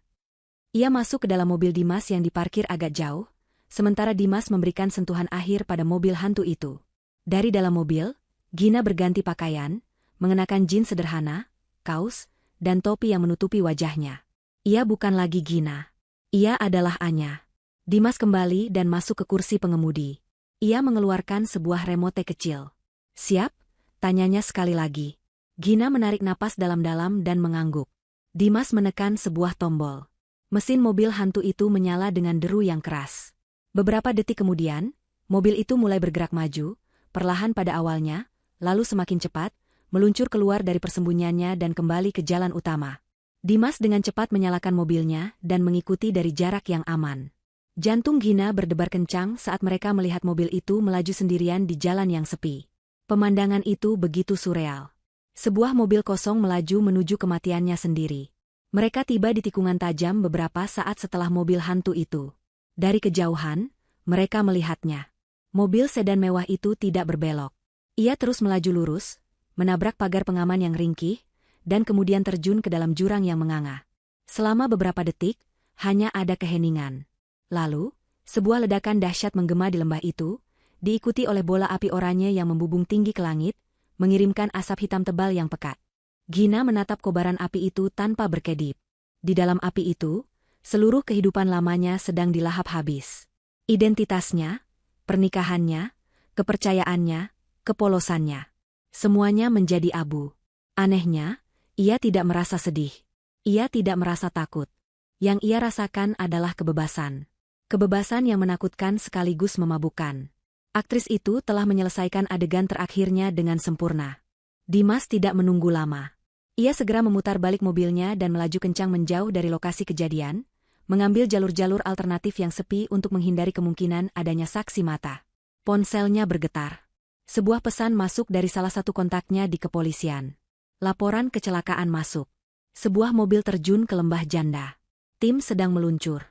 Ia masuk ke dalam mobil Dimas yang diparkir agak jauh, sementara Dimas memberikan sentuhan akhir pada mobil hantu itu. Dari dalam mobil, Gina berganti pakaian, mengenakan jeans sederhana, kaos, dan topi yang menutupi wajahnya. Ia bukan lagi Gina. Ia adalah Anya. Dimas kembali dan masuk ke kursi pengemudi. Ia mengeluarkan sebuah remote kecil. Siap? Tanyanya sekali lagi. Gina menarik napas dalam-dalam dan mengangguk. Dimas menekan sebuah tombol. Mesin mobil hantu itu menyala dengan deru yang keras. Beberapa detik kemudian, mobil itu mulai bergerak maju, perlahan pada awalnya, lalu semakin cepat, meluncur keluar dari persembunyiannya dan kembali ke jalan utama. Dimas dengan cepat menyalakan mobilnya dan mengikuti dari jarak yang aman. Jantung Gina berdebar kencang saat mereka melihat mobil itu melaju sendirian di jalan yang sepi. Pemandangan itu begitu surreal. Sebuah mobil kosong melaju menuju kematiannya sendiri. Mereka tiba di tikungan tajam beberapa saat setelah mobil hantu itu. Dari kejauhan, mereka melihatnya. Mobil sedan mewah itu tidak berbelok. Ia terus melaju lurus, menabrak pagar pengaman yang ringkih, dan kemudian terjun ke dalam jurang yang menganga. Selama beberapa detik, hanya ada keheningan. Lalu, sebuah ledakan dahsyat menggema di lembah itu, diikuti oleh bola api oranye yang membubung tinggi ke langit, mengirimkan asap hitam tebal yang pekat. Gina menatap kobaran api itu tanpa berkedip. Di dalam api itu, seluruh kehidupan lamanya sedang dilahap habis. Identitasnya, pernikahannya, kepercayaannya, kepolosannya. Semuanya menjadi abu. Anehnya, ia tidak merasa sedih. Ia tidak merasa takut. Yang ia rasakan adalah kebebasan. Kebebasan yang menakutkan sekaligus memabukkan. Aktris itu telah menyelesaikan adegan terakhirnya dengan sempurna. Dimas tidak menunggu lama. Ia segera memutar balik mobilnya dan melaju kencang menjauh dari lokasi kejadian, mengambil jalur-jalur alternatif yang sepi untuk menghindari kemungkinan adanya saksi mata. Ponselnya bergetar. Sebuah pesan masuk dari salah satu kontaknya di kepolisian. Laporan kecelakaan masuk. Sebuah mobil terjun ke lembah janda. Tim sedang meluncur.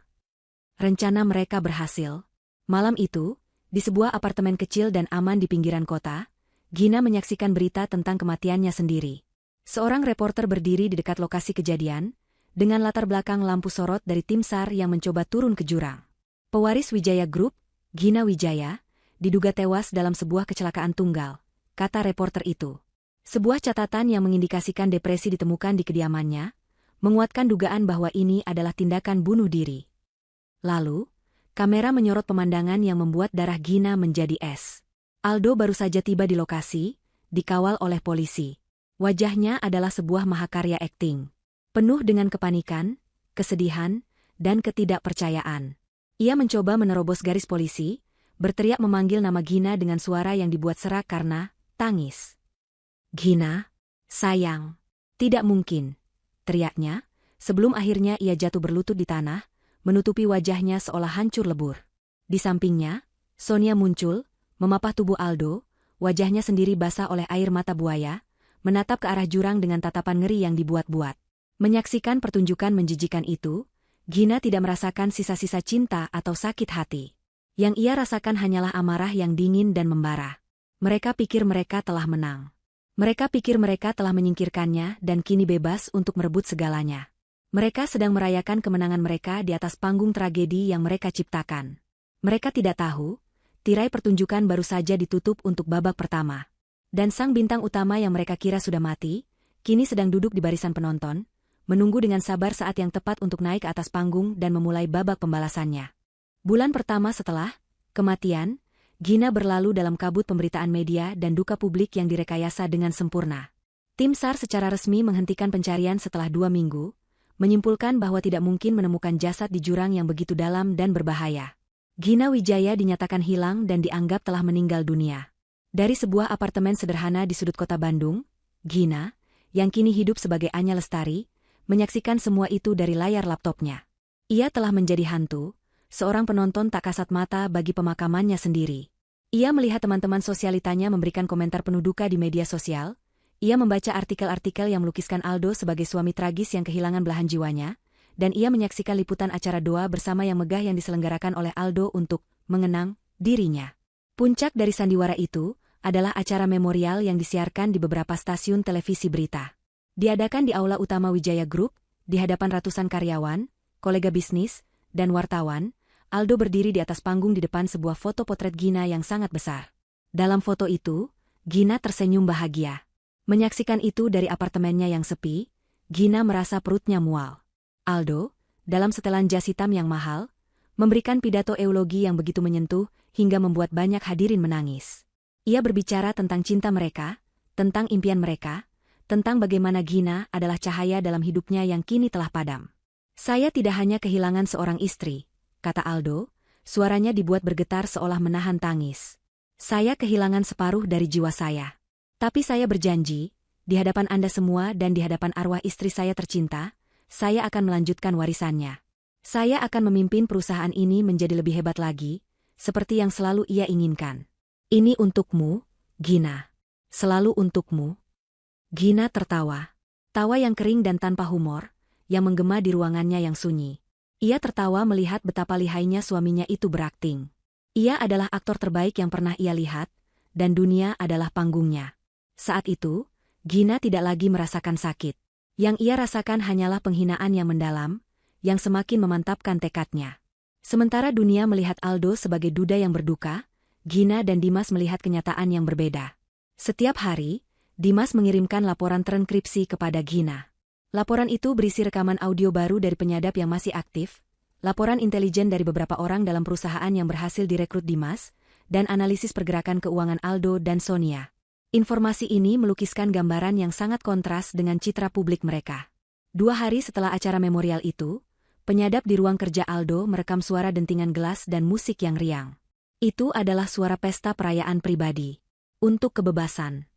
Rencana mereka berhasil. Malam itu, di sebuah apartemen kecil dan aman di pinggiran kota, Gina menyaksikan berita tentang kematiannya sendiri. Seorang reporter berdiri di dekat lokasi kejadian, dengan latar belakang lampu sorot dari tim SAR yang mencoba turun ke jurang. Pewaris Wijaya Group, Gina Wijaya, diduga tewas dalam sebuah kecelakaan tunggal, kata reporter itu. Sebuah catatan yang mengindikasikan depresi ditemukan di kediamannya, menguatkan dugaan bahwa ini adalah tindakan bunuh diri. Lalu, kamera menyorot pemandangan yang membuat darah Gina menjadi es. Aldo baru saja tiba di lokasi, dikawal oleh polisi. Wajahnya adalah sebuah mahakarya akting. Penuh dengan kepanikan, kesedihan, dan ketidakpercayaan. Ia mencoba menerobos garis polisi, berteriak memanggil nama Gina dengan suara yang dibuat serak karena tangis. "Gina, sayang, tidak mungkin," teriaknya, sebelum akhirnya ia jatuh berlutut di tanah, menutupi wajahnya seolah hancur lebur. Di sampingnya, Sonia muncul, memapah tubuh Aldo, wajahnya sendiri basah oleh air mata buaya, menatap ke arah jurang dengan tatapan ngeri yang dibuat-buat. Menyaksikan pertunjukan menjijikan itu, Gina tidak merasakan sisa-sisa cinta atau sakit hati. Yang ia rasakan hanyalah amarah yang dingin dan membara. Mereka pikir mereka telah menang. Mereka pikir mereka telah menyingkirkannya dan kini bebas untuk merebut segalanya. Mereka sedang merayakan kemenangan mereka di atas panggung tragedi yang mereka ciptakan. Mereka tidak tahu, tirai pertunjukan baru saja ditutup untuk babak pertama. Dan sang bintang utama yang mereka kira sudah mati, kini sedang duduk di barisan penonton, menunggu dengan sabar saat yang tepat untuk naik ke atas panggung dan memulai babak pembalasannya. Bulan pertama setelah kematian, Gina berlalu dalam kabut pemberitaan media dan duka publik yang direkayasa dengan sempurna. Tim SAR secara resmi menghentikan pencarian setelah 2 minggu, menyimpulkan bahwa tidak mungkin menemukan jasad di jurang yang begitu dalam dan berbahaya. Gina Wijaya dinyatakan hilang dan dianggap telah meninggal dunia. Dari sebuah apartemen sederhana di sudut kota Bandung, Gina, yang kini hidup sebagai Anya Lestari, menyaksikan semua itu dari layar laptopnya. Ia telah menjadi hantu, seorang penonton tak kasat mata bagi pemakamannya sendiri. Ia melihat teman-teman sosialitanya memberikan komentar penuh duka di media sosial, ia membaca artikel-artikel yang melukiskan Aldo sebagai suami tragis yang kehilangan belahan jiwanya, dan ia menyaksikan liputan acara doa bersama yang megah yang diselenggarakan oleh Aldo untuk mengenang dirinya. Puncak dari sandiwara itu adalah acara memorial yang disiarkan di beberapa stasiun televisi berita. Diadakan di Aula Utama Wijaya Group, di hadapan ratusan karyawan, kolega bisnis, dan wartawan, Aldo berdiri di atas panggung di depan sebuah foto potret Gina yang sangat besar. Dalam foto itu, Gina tersenyum bahagia. Menyaksikan itu dari apartemennya yang sepi, Gina merasa perutnya mual. Aldo, dalam setelan jas hitam yang mahal, memberikan pidato eulogi yang begitu menyentuh hingga membuat banyak hadirin menangis. Ia berbicara tentang cinta mereka, tentang impian mereka, tentang bagaimana Gina adalah cahaya dalam hidupnya yang kini telah padam. "Saya tidak hanya kehilangan seorang istri," kata Aldo, suaranya dibuat bergetar seolah menahan tangis. "Saya kehilangan separuh dari jiwa saya. Tapi saya berjanji, di hadapan Anda semua dan di hadapan arwah istri saya tercinta, saya akan melanjutkan warisannya. Saya akan memimpin perusahaan ini menjadi lebih hebat lagi, seperti yang selalu ia inginkan. Ini untukmu, Gina. Selalu untukmu." Gina tertawa. Tawa yang kering dan tanpa humor, yang menggema di ruangannya yang sunyi. Ia tertawa melihat betapa lihainya suaminya itu berakting. Ia adalah aktor terbaik yang pernah ia lihat, dan dunia adalah panggungnya. Saat itu, Gina tidak lagi merasakan sakit. Yang ia rasakan hanyalah penghinaan yang mendalam, yang semakin memantapkan tekadnya. Sementara dunia melihat Aldo sebagai duda yang berduka, Gina dan Dimas melihat kenyataan yang berbeda. Setiap hari, Dimas mengirimkan laporan transkripsi kepada Gina. Laporan itu berisi rekaman audio baru dari penyadap yang masih aktif, laporan intelijen dari beberapa orang dalam perusahaan yang berhasil direkrut Dimas, dan analisis pergerakan keuangan Aldo dan Sonia. Informasi ini melukiskan gambaran yang sangat kontras dengan citra publik mereka. 2 hari setelah acara memorial itu, penyadap di ruang kerja Aldo merekam suara dentingan gelas dan musik yang riang. Itu adalah suara pesta perayaan pribadi. Untuk kebebasan.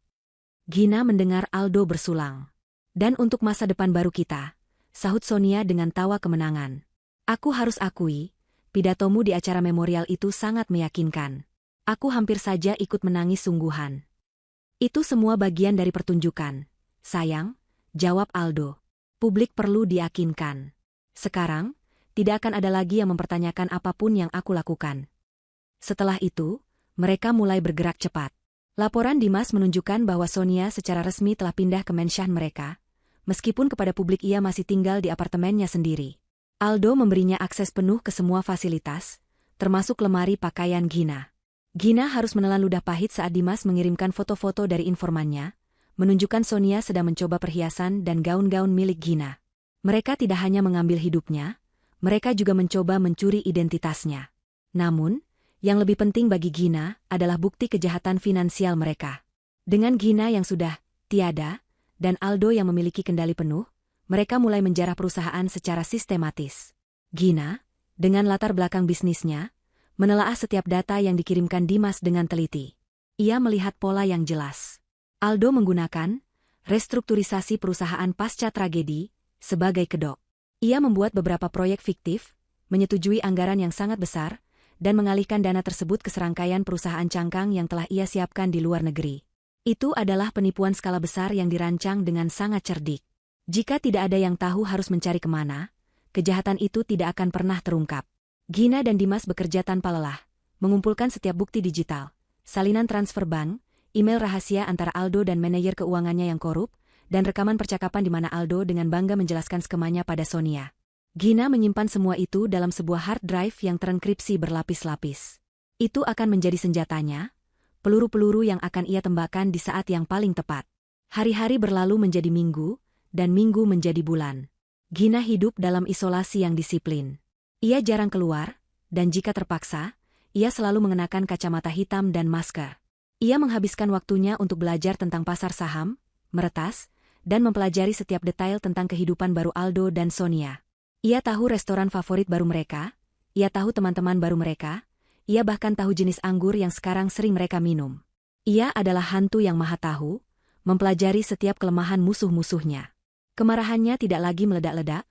Gina mendengar Aldo bersulang. "Dan untuk masa depan baru kita," sahut Sonia dengan tawa kemenangan. "Aku harus akui, pidatomu di acara memorial itu sangat meyakinkan. Aku hampir saja ikut menangis sungguhan." "Itu semua bagian dari pertunjukan, sayang," jawab Aldo. "Publik perlu diyakinkan. Sekarang, tidak akan ada lagi yang mempertanyakan apapun yang aku lakukan." Setelah itu, mereka mulai bergerak cepat. Laporan Dimas menunjukkan bahwa Sonia secara resmi telah pindah ke mansion mereka, meskipun kepada publik ia masih tinggal di apartemennya sendiri. Aldo memberinya akses penuh ke semua fasilitas, termasuk lemari pakaian Gina. Gina harus menelan ludah pahit saat Dimas mengirimkan foto-foto dari informannya, menunjukkan Sonia sedang mencoba perhiasan dan gaun-gaun milik Gina. Mereka tidak hanya mengambil hidupnya, mereka juga mencoba mencuri identitasnya. Namun, yang lebih penting bagi Gina adalah bukti kejahatan finansial mereka. Dengan Gina yang sudah tiada, dan Aldo yang memiliki kendali penuh, mereka mulai menjarah perusahaan secara sistematis. Gina, Dengan latar belakang bisnisnya, menelaah setiap data yang dikirimkan Dimas dengan teliti. Ia melihat pola yang jelas. Aldo menggunakan restrukturisasi perusahaan pasca tragedi sebagai kedok. Ia membuat beberapa proyek fiktif, menyetujui anggaran yang sangat besar, dan mengalihkan dana tersebut ke serangkaian perusahaan cangkang yang telah ia siapkan di luar negeri. Itu adalah penipuan skala besar yang dirancang dengan sangat cerdik. Jika tidak ada yang tahu harus mencari kemana, kejahatan itu tidak akan pernah terungkap. Gina dan Dimas bekerja tanpa lelah, mengumpulkan setiap bukti digital, salinan transfer bank, email rahasia antara Aldo dan manajer keuangannya yang korup, dan rekaman percakapan di mana Aldo dengan bangga menjelaskan skemanya pada Sonia. Gina menyimpan semua itu dalam sebuah hard drive yang terenkripsi berlapis-lapis. Itu akan menjadi senjatanya, peluru-peluru yang akan ia tembakkan di saat yang paling tepat. Hari-hari berlalu menjadi minggu, dan minggu menjadi bulan. Gina hidup dalam isolasi yang disiplin. Ia jarang keluar, dan jika terpaksa, ia selalu mengenakan kacamata hitam dan masker. Ia menghabiskan waktunya untuk belajar tentang pasar saham, meretas, dan mempelajari setiap detail tentang kehidupan baru Aldo dan Sonia. Ia tahu restoran favorit baru mereka, ia tahu teman-teman baru mereka, ia bahkan tahu jenis anggur yang sekarang sering mereka minum. Ia adalah hantu yang maha tahu, mempelajari setiap kelemahan musuh-musuhnya. Kemarahannya tidak lagi meledak-ledak,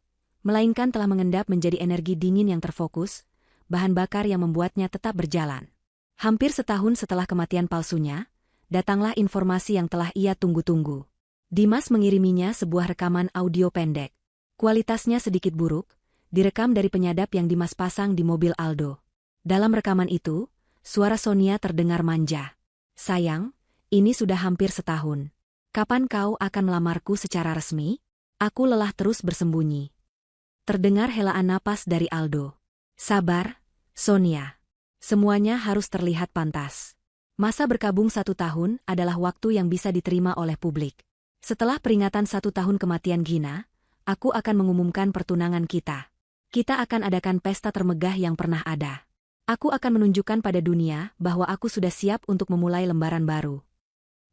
melainkan telah mengendap menjadi energi dingin yang terfokus, bahan bakar yang membuatnya tetap berjalan. Hampir setahun setelah kematian palsunya, datanglah informasi yang telah ia tunggu-tunggu. Dimas mengiriminya sebuah rekaman audio pendek. Kualitasnya sedikit buruk, direkam dari penyadap yang Dimas pasang di mobil Aldo. Dalam rekaman itu, suara Sonia terdengar manja. "Sayang, ini sudah hampir setahun. Kapan kau akan melamarku secara resmi? Aku lelah terus bersembunyi." Terdengar helaan napas dari Aldo. "Sabar, Sonia. Semuanya harus terlihat pantas. Masa berkabung 1 tahun adalah waktu yang bisa diterima oleh publik. Setelah peringatan 1 tahun kematian Gina, aku akan mengumumkan pertunangan kita. Kita akan adakan pesta termegah yang pernah ada. Aku akan menunjukkan pada dunia bahwa aku sudah siap untuk memulai lembaran baru."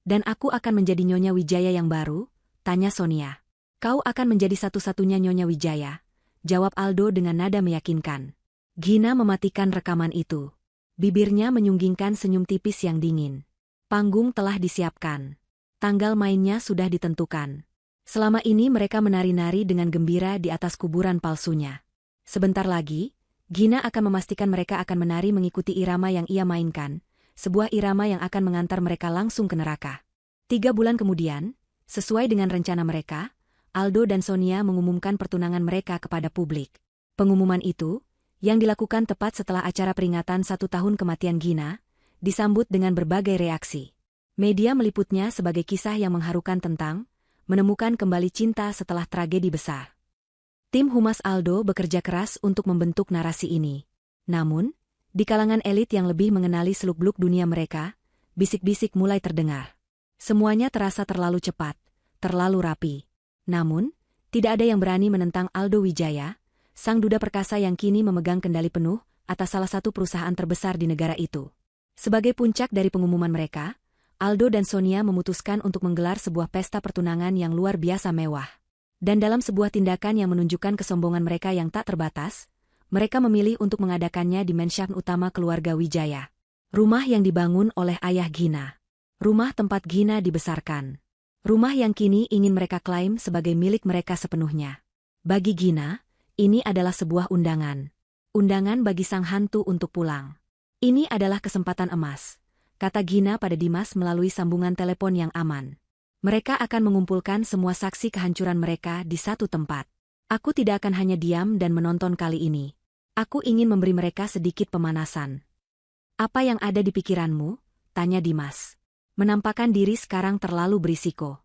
"Dan aku akan menjadi Nyonya Wijaya yang baru?" tanya Sonia. "Kau akan menjadi satu-satunya Nyonya Wijaya," jawab Aldo dengan nada meyakinkan. Gina mematikan rekaman itu. Bibirnya menyunggingkan senyum tipis yang dingin. Panggung telah disiapkan. Tanggal mainnya sudah ditentukan. Selama ini mereka menari-nari dengan gembira di atas kuburan palsunya. Sebentar lagi, Gina akan memastikan mereka akan menari mengikuti irama yang ia mainkan, sebuah irama yang akan mengantar mereka langsung ke neraka. 3 bulan kemudian, sesuai dengan rencana mereka, Aldo dan Sonia mengumumkan pertunangan mereka kepada publik. Pengumuman itu, yang dilakukan tepat setelah acara peringatan 1 tahun kematian Gina, disambut dengan berbagai reaksi. Media meliputnya sebagai kisah yang mengharukan tentang menemukan kembali cinta setelah tragedi besar. Tim humas Aldo bekerja keras untuk membentuk narasi ini. Namun, di kalangan elit yang lebih mengenali seluk-beluk dunia mereka, bisik-bisik mulai terdengar. Semuanya terasa terlalu cepat, terlalu rapi. Namun, tidak ada yang berani menentang Aldo Wijaya, sang duda perkasa yang kini memegang kendali penuh atas salah satu perusahaan terbesar di negara itu. Sebagai puncak dari pengumuman mereka, Aldo dan Sonia memutuskan untuk menggelar sebuah pesta pertunangan yang luar biasa mewah. Dan dalam sebuah tindakan yang menunjukkan kesombongan mereka yang tak terbatas, mereka memilih untuk mengadakannya di mansion utama keluarga Wijaya. Rumah yang dibangun oleh ayah Gina. Rumah tempat Gina dibesarkan. Rumah yang kini ingin mereka klaim sebagai milik mereka sepenuhnya. Bagi Gina, ini adalah sebuah undangan. Undangan bagi sang hantu untuk pulang. "Ini adalah kesempatan emas," kata Gina pada Dimas melalui sambungan telepon yang aman. "Mereka akan mengumpulkan semua saksi kehancuran mereka di satu tempat. Aku tidak akan hanya diam dan menonton kali ini. Aku ingin memberi mereka sedikit pemanasan." "Apa yang ada di pikiranmu?" tanya Dimas. "Menampakkan diri sekarang terlalu berisiko."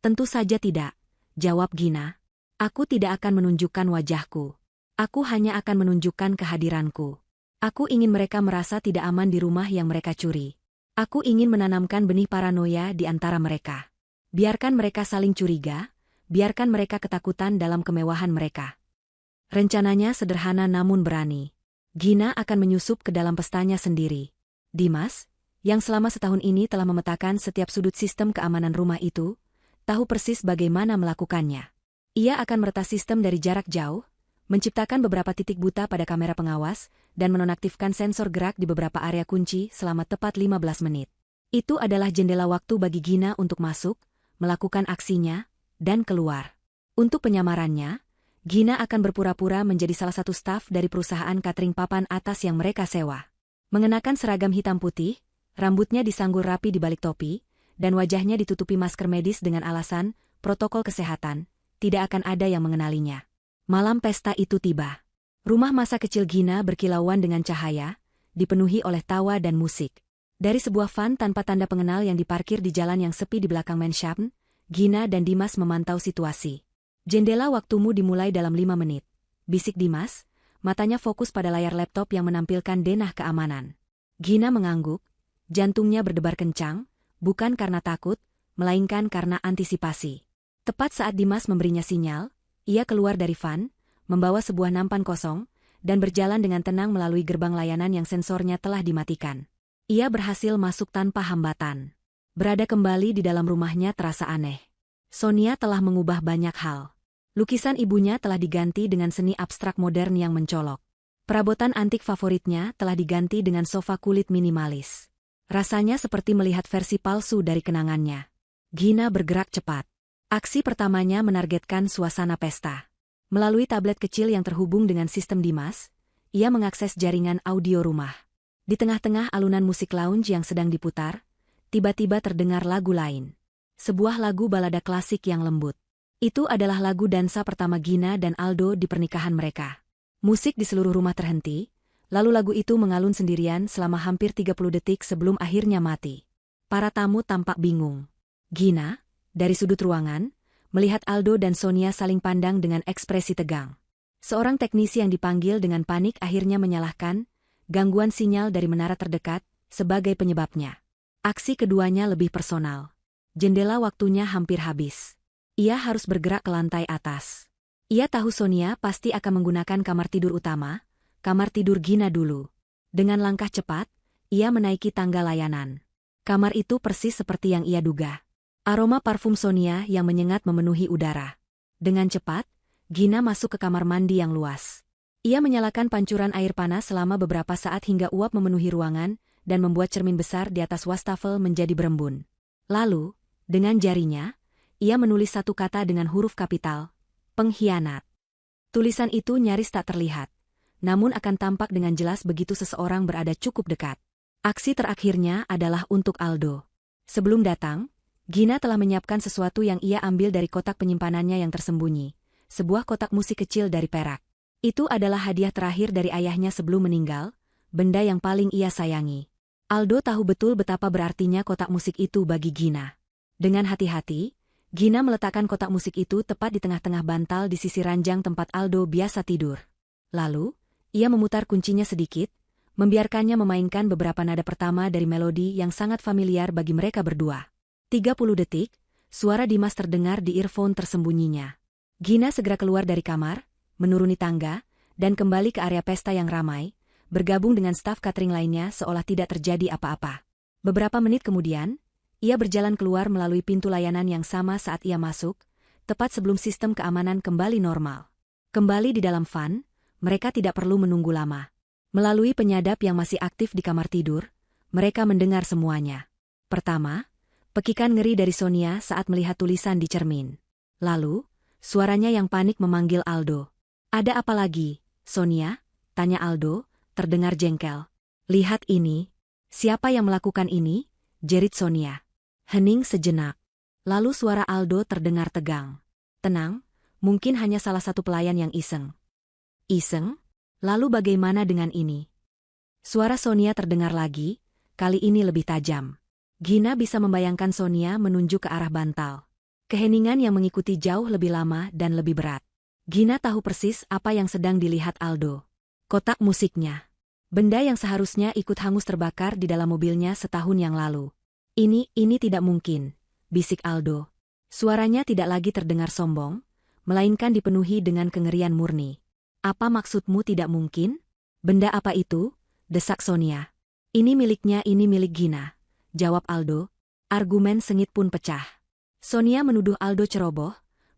"Tentu saja tidak," jawab Gina. "Aku tidak akan menunjukkan wajahku. Aku hanya akan menunjukkan kehadiranku. Aku ingin mereka merasa tidak aman di rumah yang mereka curi. Aku ingin menanamkan benih paranoia di antara mereka. Biarkan mereka saling curiga, biarkan mereka ketakutan dalam kemewahan mereka." Rencananya sederhana namun berani. Gina akan menyusup ke dalam pestanya sendiri. Dimas, yang selama setahun ini telah memetakan setiap sudut sistem keamanan rumah itu, tahu persis bagaimana melakukannya. Ia akan meretas sistem dari jarak jauh, menciptakan beberapa titik buta pada kamera pengawas, dan menonaktifkan sensor gerak di beberapa area kunci selama tepat 15 menit. Itu adalah jendela waktu bagi Gina untuk masuk, melakukan aksinya, dan keluar. Untuk penyamarannya, Gina akan berpura-pura menjadi salah satu staf dari perusahaan catering papan atas yang mereka sewa. Mengenakan seragam hitam putih, rambutnya disanggul rapi di balik topi, dan wajahnya ditutupi masker medis dengan alasan protokol kesehatan, tidak akan ada yang mengenalinya. Malam pesta itu tiba. Rumah masa kecil Gina berkilauan dengan cahaya, dipenuhi oleh tawa dan musik. Dari sebuah van tanpa tanda pengenal yang diparkir di jalan yang sepi di belakang Mansion, Gina dan Dimas memantau situasi. Jendela waktumu dimulai dalam 5 menit. Bisik Dimas, matanya fokus pada layar laptop yang menampilkan denah keamanan. Gina mengangguk, jantungnya berdebar kencang, bukan karena takut, melainkan karena antisipasi. Tepat saat Dimas memberinya sinyal, ia keluar dari van, membawa sebuah nampan kosong, dan berjalan dengan tenang melalui gerbang layanan yang sensornya telah dimatikan. Ia berhasil masuk tanpa hambatan. Berada kembali di dalam rumahnya terasa aneh. Sonia telah mengubah banyak hal. Lukisan ibunya telah diganti dengan seni abstrak modern yang mencolok. Perabotan antik favoritnya telah diganti dengan sofa kulit minimalis. Rasanya seperti melihat versi palsu dari kenangannya. Gina bergerak cepat. Aksi pertamanya menargetkan suasana pesta. Melalui tablet kecil yang terhubung dengan sistem Dimas, ia mengakses jaringan audio rumah. Di tengah-tengah alunan musik lounge yang sedang diputar, tiba-tiba terdengar lagu lain. Sebuah lagu balada klasik yang lembut. Itu adalah lagu dansa pertama Gina dan Aldo di pernikahan mereka. Musik di seluruh rumah terhenti, lalu lagu itu mengalun sendirian selama hampir 30 detik sebelum akhirnya mati. Para tamu tampak bingung. Gina, dari sudut ruangan, melihat Aldo dan Sonia saling pandang dengan ekspresi tegang. Seorang teknisi yang dipanggil dengan panik akhirnya menyalahkan gangguan sinyal dari menara terdekat sebagai penyebabnya. Aksi keduanya lebih personal. Jendela waktunya hampir habis. Ia harus bergerak ke lantai atas. Ia tahu Sonia pasti akan menggunakan kamar tidur utama, kamar tidur Gina dulu. Dengan langkah cepat, ia menaiki tangga layanan. Kamar itu persis seperti yang ia duga. Aroma parfum Sonia yang menyengat memenuhi udara. Dengan cepat, Gina masuk ke kamar mandi yang luas. Ia menyalakan pancuran air panas selama beberapa saat hingga uap memenuhi ruangan dan membuat cermin besar di atas wastafel menjadi berembun. Lalu, dengan jarinya, ia menulis satu kata dengan huruf kapital, pengkhianat. Tulisan itu nyaris tak terlihat, namun akan tampak dengan jelas begitu seseorang berada cukup dekat. Aksi terakhirnya adalah untuk Aldo. Sebelum datang, Gina telah menyiapkan sesuatu yang ia ambil dari kotak penyimpanannya yang tersembunyi, sebuah kotak musik kecil dari perak. Itu adalah hadiah terakhir dari ayahnya sebelum meninggal, benda yang paling ia sayangi. Aldo tahu betul betapa berartinya kotak musik itu bagi Gina. Dengan hati-hati, Gina meletakkan kotak musik itu tepat di tengah-tengah bantal di sisi ranjang tempat Aldo biasa tidur. Lalu, ia memutar kuncinya sedikit, membiarkannya memainkan beberapa nada pertama dari melodi yang sangat familiar bagi mereka berdua. 30 detik, suara Dimas terdengar di earphone tersembunyinya. Gina segera keluar dari kamar, menuruni tangga, dan kembali ke area pesta yang ramai, bergabung dengan staf catering lainnya seolah tidak terjadi apa-apa. Beberapa menit kemudian, ia berjalan keluar melalui pintu layanan yang sama saat ia masuk, tepat sebelum sistem keamanan kembali normal. Kembali di dalam van, mereka tidak perlu menunggu lama. Melalui penyadap yang masih aktif di kamar tidur, mereka mendengar semuanya. Pertama, pekikan ngeri dari Sonia saat melihat tulisan di cermin. Lalu, suaranya yang panik memanggil Aldo. "Ada apa lagi, Sonia?" tanya Aldo, terdengar jengkel. "Lihat ini. Siapa yang melakukan ini?" jerit Sonia. Hening sejenak. Lalu suara Aldo terdengar tegang. "Tenang, mungkin hanya salah satu pelayan yang iseng." "Iseng? Lalu bagaimana dengan ini?" Suara Sonia terdengar lagi, kali ini lebih tajam. Gina bisa membayangkan Sonia menunjuk ke arah bantal. Keheningan yang mengikuti jauh lebih lama dan lebih berat. Gina tahu persis apa yang sedang dilihat Aldo. Kotak musiknya. Benda yang seharusnya ikut hangus terbakar di dalam mobilnya setahun yang lalu. Ini tidak mungkin," bisik Aldo. Suaranya tidak lagi terdengar sombong, melainkan dipenuhi dengan kengerian murni. "Apa maksudmu tidak mungkin? Benda apa itu?" desak Sonia. Ini milik Gina," jawab Aldo. Argumen sengit pun pecah. Sonia menuduh Aldo ceroboh,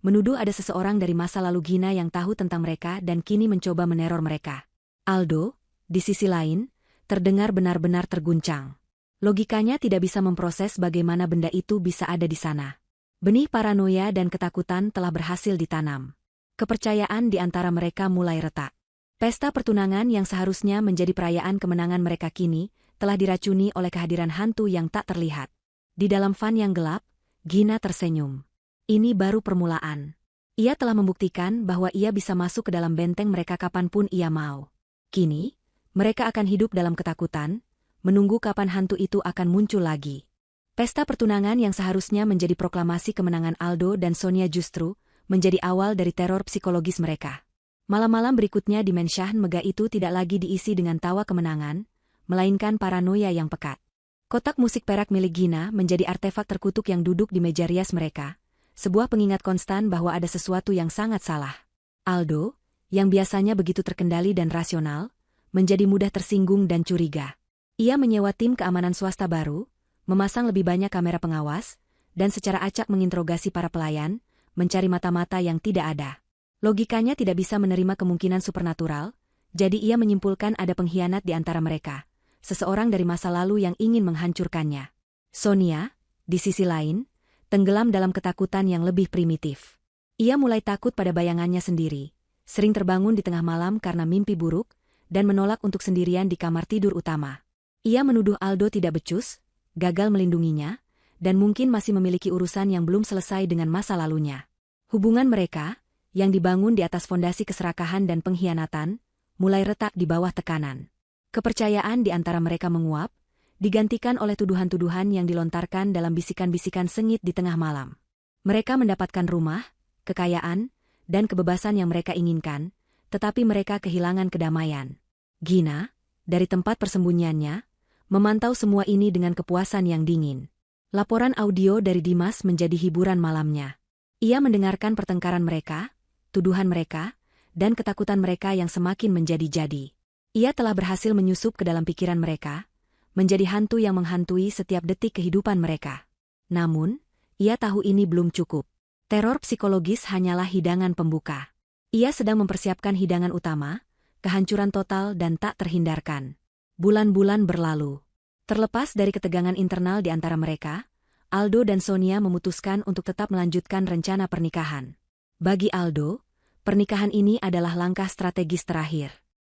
menuduh ada seseorang dari masa lalu Gina yang tahu tentang mereka dan kini mencoba meneror mereka. Aldo, di sisi lain, terdengar benar-benar terguncang. Logikanya tidak bisa memproses bagaimana benda itu bisa ada di sana. Benih paranoia dan ketakutan telah berhasil ditanam. Kepercayaan di antara mereka mulai retak. Pesta pertunangan yang seharusnya menjadi perayaan kemenangan mereka kini telah diracuni oleh kehadiran hantu yang tak terlihat. Di dalam van yang gelap, Gina tersenyum. Ini baru permulaan. Ia telah membuktikan bahwa ia bisa masuk ke dalam benteng mereka kapanpun ia mau. Kini, mereka akan hidup dalam ketakutan, menunggu kapan hantu itu akan muncul lagi. Pesta pertunangan yang seharusnya menjadi proklamasi kemenangan Aldo dan Sonia justru menjadi awal dari teror psikologis mereka. Malam-malam berikutnya di Menshahan megah itu tidak lagi diisi dengan tawa kemenangan, melainkan paranoia yang pekat. Kotak musik perak milik Gina menjadi artefak terkutuk yang duduk di meja rias mereka, sebuah pengingat konstan bahwa ada sesuatu yang sangat salah. Aldo, yang biasanya begitu terkendali dan rasional, menjadi mudah tersinggung dan curiga. Ia menyewa tim keamanan swasta baru, memasang lebih banyak kamera pengawas, dan secara acak menginterogasi para pelayan, mencari mata-mata yang tidak ada. Logikanya tidak bisa menerima kemungkinan supernatural, jadi ia menyimpulkan ada pengkhianat di antara mereka, seseorang dari masa lalu yang ingin menghancurkannya. Sonia, di sisi lain, tenggelam dalam ketakutan yang lebih primitif. Ia mulai takut pada bayangannya sendiri, sering terbangun di tengah malam karena mimpi buruk, dan menolak untuk sendirian di kamar tidur utama. Ia menuduh Aldo tidak becus, gagal melindunginya, dan mungkin masih memiliki urusan yang belum selesai dengan masa lalunya. Hubungan mereka, yang dibangun di atas fondasi keserakahan dan pengkhianatan, mulai retak di bawah tekanan. Kepercayaan di antara mereka menguap, digantikan oleh tuduhan-tuduhan yang dilontarkan dalam bisikan-bisikan sengit di tengah malam. Mereka mendapatkan rumah, kekayaan, dan kebebasan yang mereka inginkan, tetapi mereka kehilangan kedamaian. Gina, dari tempat persembunyiannya, memantau semua ini dengan kepuasan yang dingin. Laporan audio dari Dimas menjadi hiburan malamnya. Ia mendengarkan pertengkaran mereka, tuduhan mereka, dan ketakutan mereka yang semakin menjadi-jadi. Ia telah berhasil menyusup ke dalam pikiran mereka, menjadi hantu yang menghantui setiap detik kehidupan mereka. Namun, ia tahu ini belum cukup. Teror psikologis hanyalah hidangan pembuka. Ia sedang mempersiapkan hidangan utama, kehancuran total dan tak terhindarkan. Bulan-bulan berlalu. Terlepas dari ketegangan internal di antara mereka, Aldo dan Sonia memutuskan untuk tetap melanjutkan rencana pernikahan. Bagi Aldo, pernikahan ini adalah langkah strategis terakhir.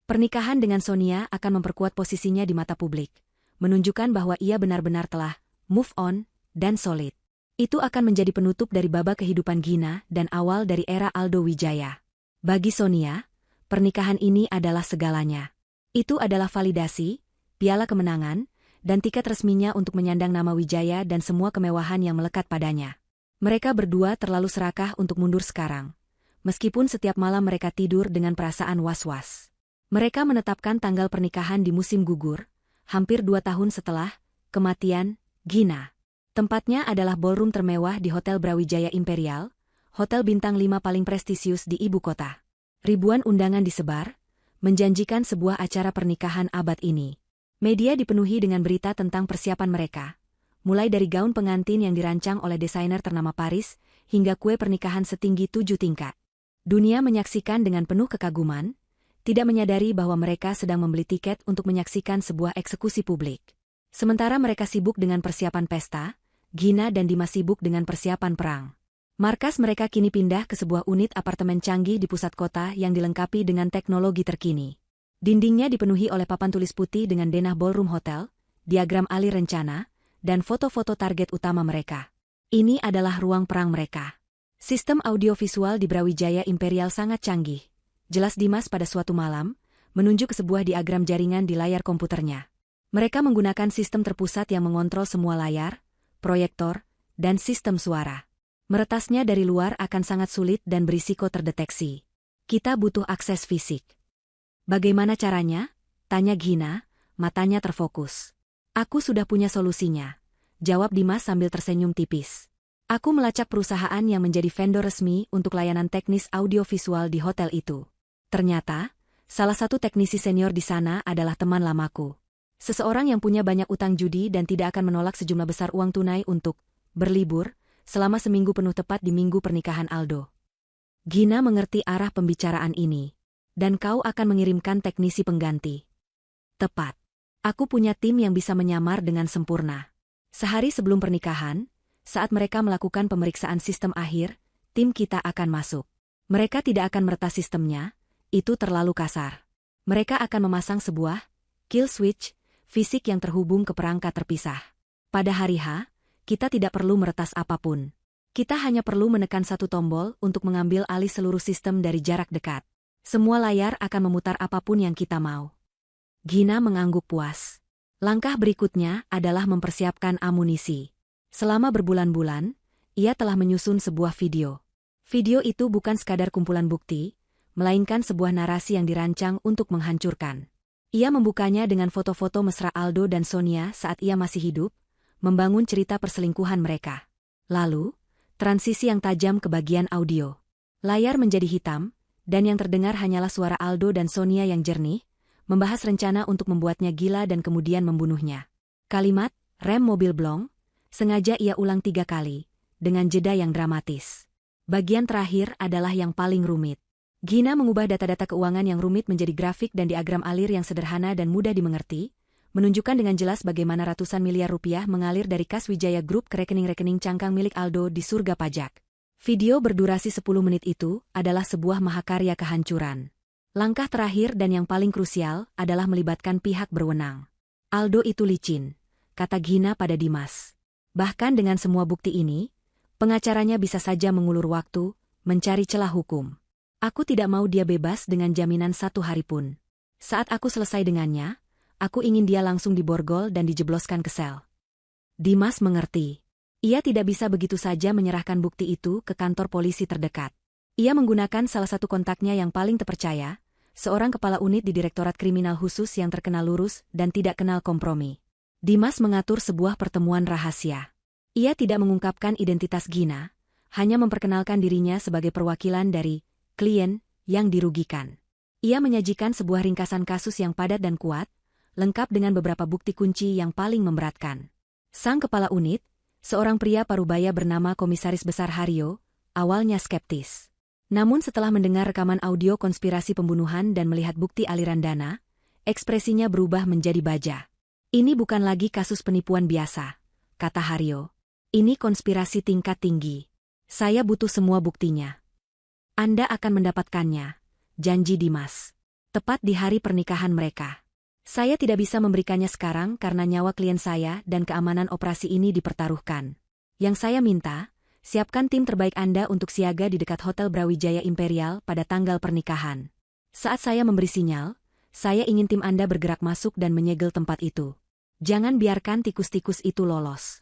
Pernikahan dengan Sonia akan memperkuat posisinya di mata publik, menunjukkan bahwa ia benar-benar telah move on dan solid. Itu akan menjadi penutup dari babak kehidupan Gina dan awal dari era Aldo Wijaya. Bagi Sonia, pernikahan ini adalah segalanya. Itu adalah validasi, piala kemenangan, dan tiket resminya untuk menyandang nama Wijaya dan semua kemewahan yang melekat padanya. Mereka berdua terlalu serakah untuk mundur sekarang, meskipun setiap malam mereka tidur dengan perasaan was-was. Mereka menetapkan tanggal pernikahan di musim gugur, hampir 2 tahun setelah kematian Gina. Tempatnya adalah ballroom termewah di Hotel Brawijaya Imperial, hotel bintang 5 paling prestisius di ibu kota. Ribuan undangan disebar, menjanjikan sebuah acara pernikahan abad ini. Media dipenuhi dengan berita tentang persiapan mereka, mulai dari gaun pengantin yang dirancang oleh desainer ternama Paris, hingga kue pernikahan setinggi 7 tingkat. Dunia menyaksikan dengan penuh kekaguman, tidak menyadari bahwa mereka sedang membeli tiket untuk menyaksikan sebuah eksekusi publik. Sementara mereka sibuk dengan persiapan pesta, Gina dan Dimas sibuk dengan persiapan perang. Markas mereka kini pindah ke sebuah unit apartemen canggih di pusat kota yang dilengkapi dengan teknologi terkini. Dindingnya dipenuhi oleh papan tulis putih dengan denah ballroom hotel, diagram alih rencana, dan foto-foto target utama mereka. Ini adalah ruang perang mereka. Sistem audiovisual di Brawijaya Imperial sangat canggih. Jelas Dimas pada suatu malam, menunjuk ke sebuah diagram jaringan di layar komputernya. Mereka menggunakan sistem terpusat yang mengontrol semua layar, proyektor, dan sistem suara. Meretasnya dari luar akan sangat sulit dan berisiko terdeteksi. Kita butuh akses fisik. Bagaimana caranya? Tanya Gina, matanya terfokus. Aku sudah punya solusinya, jawab Dimas sambil tersenyum tipis. Aku melacak perusahaan yang menjadi vendor resmi untuk layanan teknis audiovisual di hotel itu. Ternyata, salah satu teknisi senior di sana adalah teman lamaku. Seseorang yang punya banyak utang judi dan tidak akan menolak sejumlah besar uang tunai untuk berlibur selama seminggu penuh tepat di minggu pernikahan Aldo. Gina mengerti arah pembicaraan ini. Dan kau akan mengirimkan teknisi pengganti. Tepat. Aku punya tim yang bisa menyamar dengan sempurna. Sehari sebelum pernikahan, saat mereka melakukan pemeriksaan sistem akhir, tim kita akan masuk. Mereka tidak akan meretas sistemnya, itu terlalu kasar. Mereka akan memasang sebuah kill switch fisik yang terhubung ke perangkat terpisah. Pada hari H, kita tidak perlu meretas apapun. Kita hanya perlu menekan satu tombol untuk mengambil alih seluruh sistem dari jarak dekat. Semua layar akan memutar apapun yang kita mau. Gina mengangguk puas. Langkah berikutnya adalah mempersiapkan amunisi. Selama berbulan-bulan, ia telah menyusun sebuah video. Video itu bukan sekadar kumpulan bukti, melainkan sebuah narasi yang dirancang untuk menghancurkan. Ia membukanya dengan foto-foto mesra Aldo dan Sonia saat ia masih hidup, membangun cerita perselingkuhan mereka. Lalu, transisi yang tajam ke bagian audio. Layar menjadi hitam, dan yang terdengar hanyalah suara Aldo dan Sonia yang jernih, membahas rencana untuk membuatnya gila dan kemudian membunuhnya. Kalimat, rem mobil blong, sengaja ia ulang 3 kali, dengan jeda yang dramatis. Bagian terakhir adalah yang paling rumit. Gina mengubah data-data keuangan yang rumit menjadi grafik dan diagram alir yang sederhana dan mudah dimengerti, menunjukkan dengan jelas bagaimana ratusan miliar rupiah mengalir dari kas Wijaya Group ke rekening-rekening cangkang milik Aldo di surga pajak. Video berdurasi 10 menit itu adalah sebuah mahakarya kehancuran. Langkah terakhir dan yang paling krusial adalah melibatkan pihak berwenang. Aldo itu licin, kata Gina pada Dimas. Bahkan dengan semua bukti ini, pengacaranya bisa saja mengulur waktu, mencari celah hukum. Aku tidak mau dia bebas dengan jaminan 1 hari pun. Saat aku selesai dengannya, aku ingin dia langsung diborgol dan dijebloskan ke sel. Dimas mengerti. Ia tidak bisa begitu saja menyerahkan bukti itu ke kantor polisi terdekat. Ia menggunakan salah satu kontaknya yang paling terpercaya, seorang kepala unit di Direktorat Kriminal Khusus yang terkenal lurus dan tidak kenal kompromi. Dimas mengatur sebuah pertemuan rahasia. Ia tidak mengungkapkan identitas Gina, hanya memperkenalkan dirinya sebagai perwakilan dari klien yang dirugikan. Ia menyajikan sebuah ringkasan kasus yang padat dan kuat, lengkap dengan beberapa bukti kunci yang paling memberatkan. Sang kepala unit, seorang pria parubaya bernama Komisaris Besar Haryo, awalnya skeptis. Namun setelah mendengar rekaman audio konspirasi pembunuhan dan melihat bukti aliran dana, ekspresinya berubah menjadi baja. Ini bukan lagi kasus penipuan biasa, kata Haryo. Ini konspirasi tingkat tinggi. Saya butuh semua buktinya. Anda akan mendapatkannya, janji Dimas. Tepat di hari pernikahan mereka. Saya tidak bisa memberikannya sekarang karena nyawa klien saya dan keamanan operasi ini dipertaruhkan. Yang saya minta, siapkan tim terbaik Anda untuk siaga di dekat Hotel Brawijaya Imperial pada tanggal pernikahan. Saat saya memberi sinyal, saya ingin tim Anda bergerak masuk dan menyegel tempat itu. Jangan biarkan tikus-tikus itu lolos.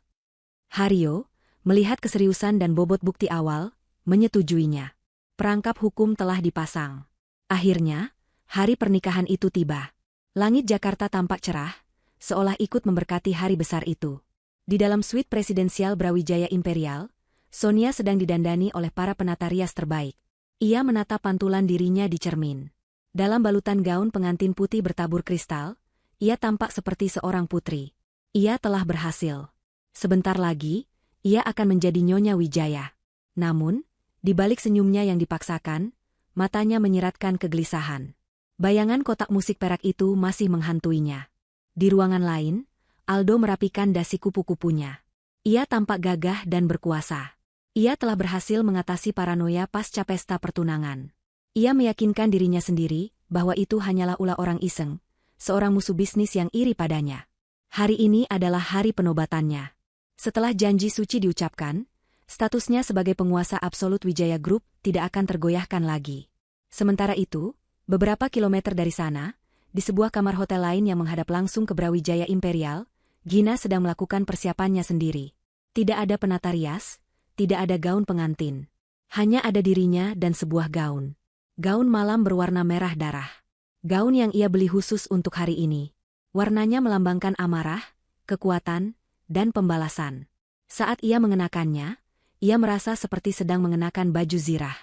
Haryo, melihat keseriusan dan bobot bukti awal, menyetujuinya. Perangkap hukum telah dipasang. Akhirnya, hari pernikahan itu tiba. Langit Jakarta tampak cerah, seolah ikut memberkati hari besar itu. Di dalam suite presidensial Brawijaya Imperial, Sonia sedang didandani oleh para penata rias terbaik. Ia menatap pantulan dirinya di cermin. Dalam balutan gaun pengantin putih bertabur kristal, ia tampak seperti seorang putri. Ia telah berhasil. Sebentar lagi, ia akan menjadi Nyonya Wijaya. Namun, di balik senyumnya yang dipaksakan, matanya menyiratkan kegelisahan. Bayangan kotak musik perak itu masih menghantuinya. Di ruangan lain, Aldo merapikan dasi kupu-kupunya. Ia tampak gagah dan berkuasa. Ia telah berhasil mengatasi paranoia pasca pesta pertunangan. Ia meyakinkan dirinya sendiri bahwa itu hanyalah ulah orang iseng, seorang musuh bisnis yang iri padanya. Hari ini adalah hari penobatannya. Setelah janji suci diucapkan, statusnya sebagai penguasa absolut Wijaya Group tidak akan tergoyahkan lagi. Sementara itu, beberapa kilometer dari sana, di sebuah kamar hotel lain yang menghadap langsung ke Brawijaya Imperial, Gina sedang melakukan persiapannya sendiri. Tidak ada penata rias, tidak ada gaun pengantin. Hanya ada dirinya dan sebuah gaun. Gaun malam berwarna merah darah. Gaun yang ia beli khusus untuk hari ini. Warnanya melambangkan amarah, kekuatan, dan pembalasan. Saat ia mengenakannya, ia merasa seperti sedang mengenakan baju zirah.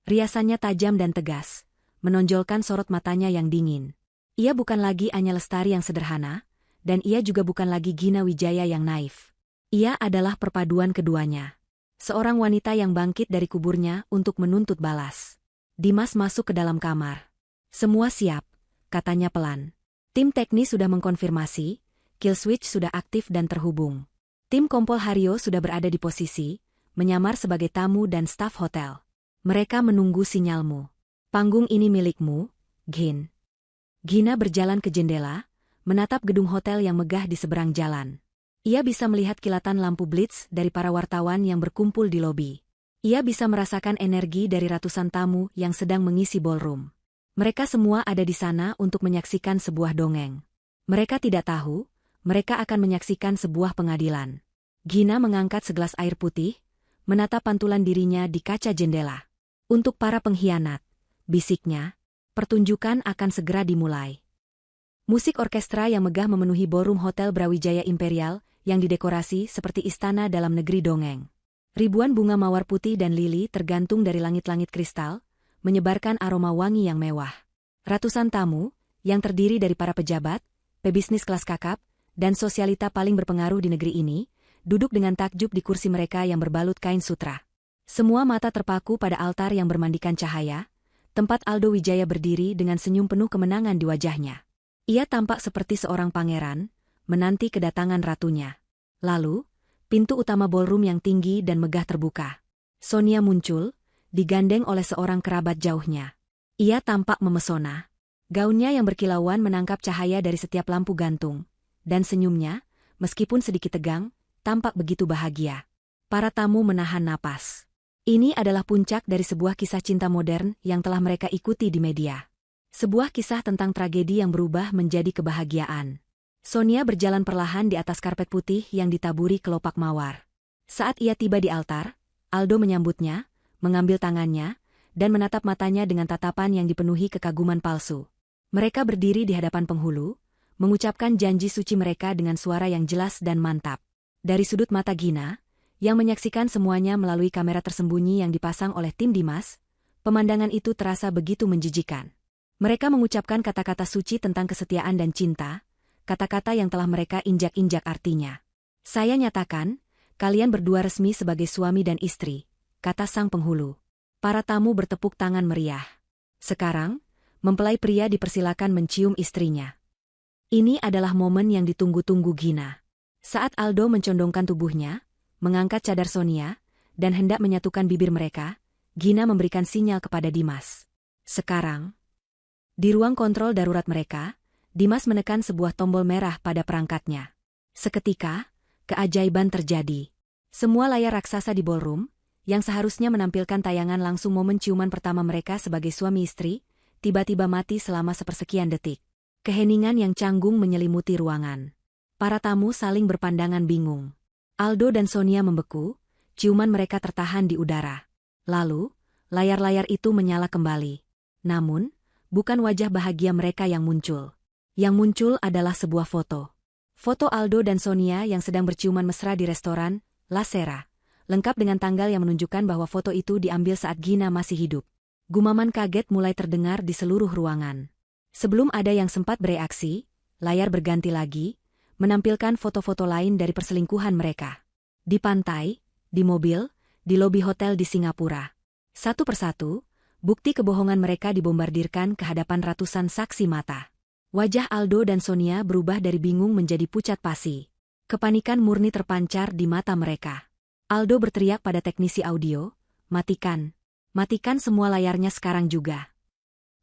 Riasannya tajam dan tegas, menonjolkan sorot matanya yang dingin. Ia bukan lagi Anya Lestari yang sederhana, dan ia juga bukan lagi Gina Wijaya yang naif. Ia adalah perpaduan keduanya. Seorang wanita yang bangkit dari kuburnya untuk menuntut balas. Dimas masuk ke dalam kamar. Semua siap, katanya pelan. Tim teknis sudah mengkonfirmasi, kill switch sudah aktif dan terhubung. Tim Kompol Haryo sudah berada di posisi, menyamar sebagai tamu dan staf hotel. Mereka menunggu sinyalmu. Panggung ini milikmu, Gin. Gina berjalan ke jendela, menatap gedung hotel yang megah di seberang jalan. Ia bisa melihat kilatan lampu blitz dari para wartawan yang berkumpul di lobi. Ia bisa merasakan energi dari ratusan tamu yang sedang mengisi ballroom. Mereka semua ada di sana untuk menyaksikan sebuah dongeng. Mereka tidak tahu, mereka akan menyaksikan sebuah pengadilan. Gina mengangkat segelas air putih, menatap pantulan dirinya di kaca jendela. Untuk para pengkhianat, bisiknya, pertunjukan akan segera dimulai. Musik orkestra yang megah memenuhi ballroom Hotel Brawijaya Imperial yang didekorasi seperti istana dalam negeri dongeng. Ribuan bunga mawar putih dan lili tergantung dari langit-langit kristal, menyebarkan aroma wangi yang mewah. Ratusan tamu, yang terdiri dari para pejabat, pebisnis kelas kakap, dan sosialita paling berpengaruh di negeri ini, duduk dengan takjub di kursi mereka yang berbalut kain sutra. Semua mata terpaku pada altar yang bermandikan cahaya, tempat Aldo Wijaya berdiri dengan senyum penuh kemenangan di wajahnya. Ia tampak seperti seorang pangeran, menanti kedatangan ratunya. Lalu, pintu utama ballroom yang tinggi dan megah terbuka. Sonia muncul, digandeng oleh seorang kerabat jauhnya. Ia tampak memesona. Gaunnya yang berkilauan menangkap cahaya dari setiap lampu gantung, dan senyumnya, meskipun sedikit tegang, tampak begitu bahagia. Para tamu menahan napas. Ini adalah puncak dari sebuah kisah cinta modern yang telah mereka ikuti di media. Sebuah kisah tentang tragedi yang berubah menjadi kebahagiaan. Sonia berjalan perlahan di atas karpet putih yang ditaburi kelopak mawar. Saat ia tiba di altar, Aldo menyambutnya, mengambil tangannya, dan menatap matanya dengan tatapan yang dipenuhi kekaguman palsu. Mereka berdiri di hadapan penghulu, mengucapkan janji suci mereka dengan suara yang jelas dan mantap. Dari sudut mata Gina, yang menyaksikan semuanya melalui kamera tersembunyi yang dipasang oleh tim Dimas, pemandangan itu terasa begitu menjijikan. Mereka mengucapkan kata-kata suci tentang kesetiaan dan cinta, kata-kata yang telah mereka injak-injak artinya. Saya nyatakan, kalian berdua resmi sebagai suami dan istri, kata sang penghulu. Para tamu bertepuk tangan meriah. Sekarang, mempelai pria dipersilakan mencium istrinya. Ini adalah momen yang ditunggu-tunggu Gina. Saat Aldo mencondongkan tubuhnya, mengangkat cadar Sonia, dan hendak menyatukan bibir mereka, Gina memberikan sinyal kepada Dimas. Sekarang, di ruang kontrol darurat mereka, Dimas menekan sebuah tombol merah pada perangkatnya. Seketika, keajaiban terjadi. Semua layar raksasa di ballroom, yang seharusnya menampilkan tayangan langsung momen ciuman pertama mereka sebagai suami istri, tiba-tiba mati selama sepersekian detik. Keheningan yang canggung menyelimuti ruangan. Para tamu saling berpandangan bingung. Aldo dan Sonia membeku, ciuman mereka tertahan di udara. Lalu, layar-layar itu menyala kembali. Namun, bukan wajah bahagia mereka yang muncul. Yang muncul adalah sebuah foto. Foto Aldo dan Sonia yang sedang berciuman mesra di restoran La Sera, lengkap dengan tanggal yang menunjukkan bahwa foto itu diambil saat Gina masih hidup. Gumaman kaget mulai terdengar di seluruh ruangan. Sebelum ada yang sempat bereaksi, layar berganti lagi, menampilkan foto-foto lain dari perselingkuhan mereka. Di pantai, di mobil, di lobi hotel di Singapura. Satu persatu, bukti kebohongan mereka dibombardirkan ke hadapan ratusan saksi mata. Wajah Aldo dan Sonia berubah dari bingung menjadi pucat pasi. Kepanikan murni terpancar di mata mereka. Aldo berteriak pada teknisi audio, "Matikan. Matikan semua layarnya sekarang juga."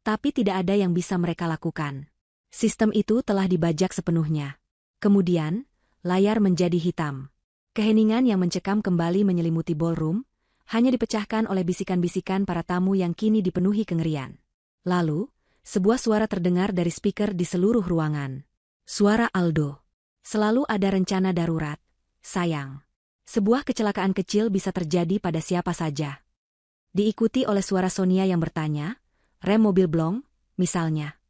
Tapi tidak ada yang bisa mereka lakukan. Sistem itu telah dibajak sepenuhnya. Kemudian, layar menjadi hitam. Keheningan yang mencekam kembali menyelimuti ballroom, hanya dipecahkan oleh bisikan-bisikan para tamu yang kini dipenuhi kengerian. Lalu, sebuah suara terdengar dari speaker di seluruh ruangan. Suara Aldo. "Selalu ada rencana darurat, sayang. Sebuah kecelakaan kecil bisa terjadi pada siapa saja." Diikuti oleh suara Sonia yang bertanya, "Rem mobil blong, misalnya."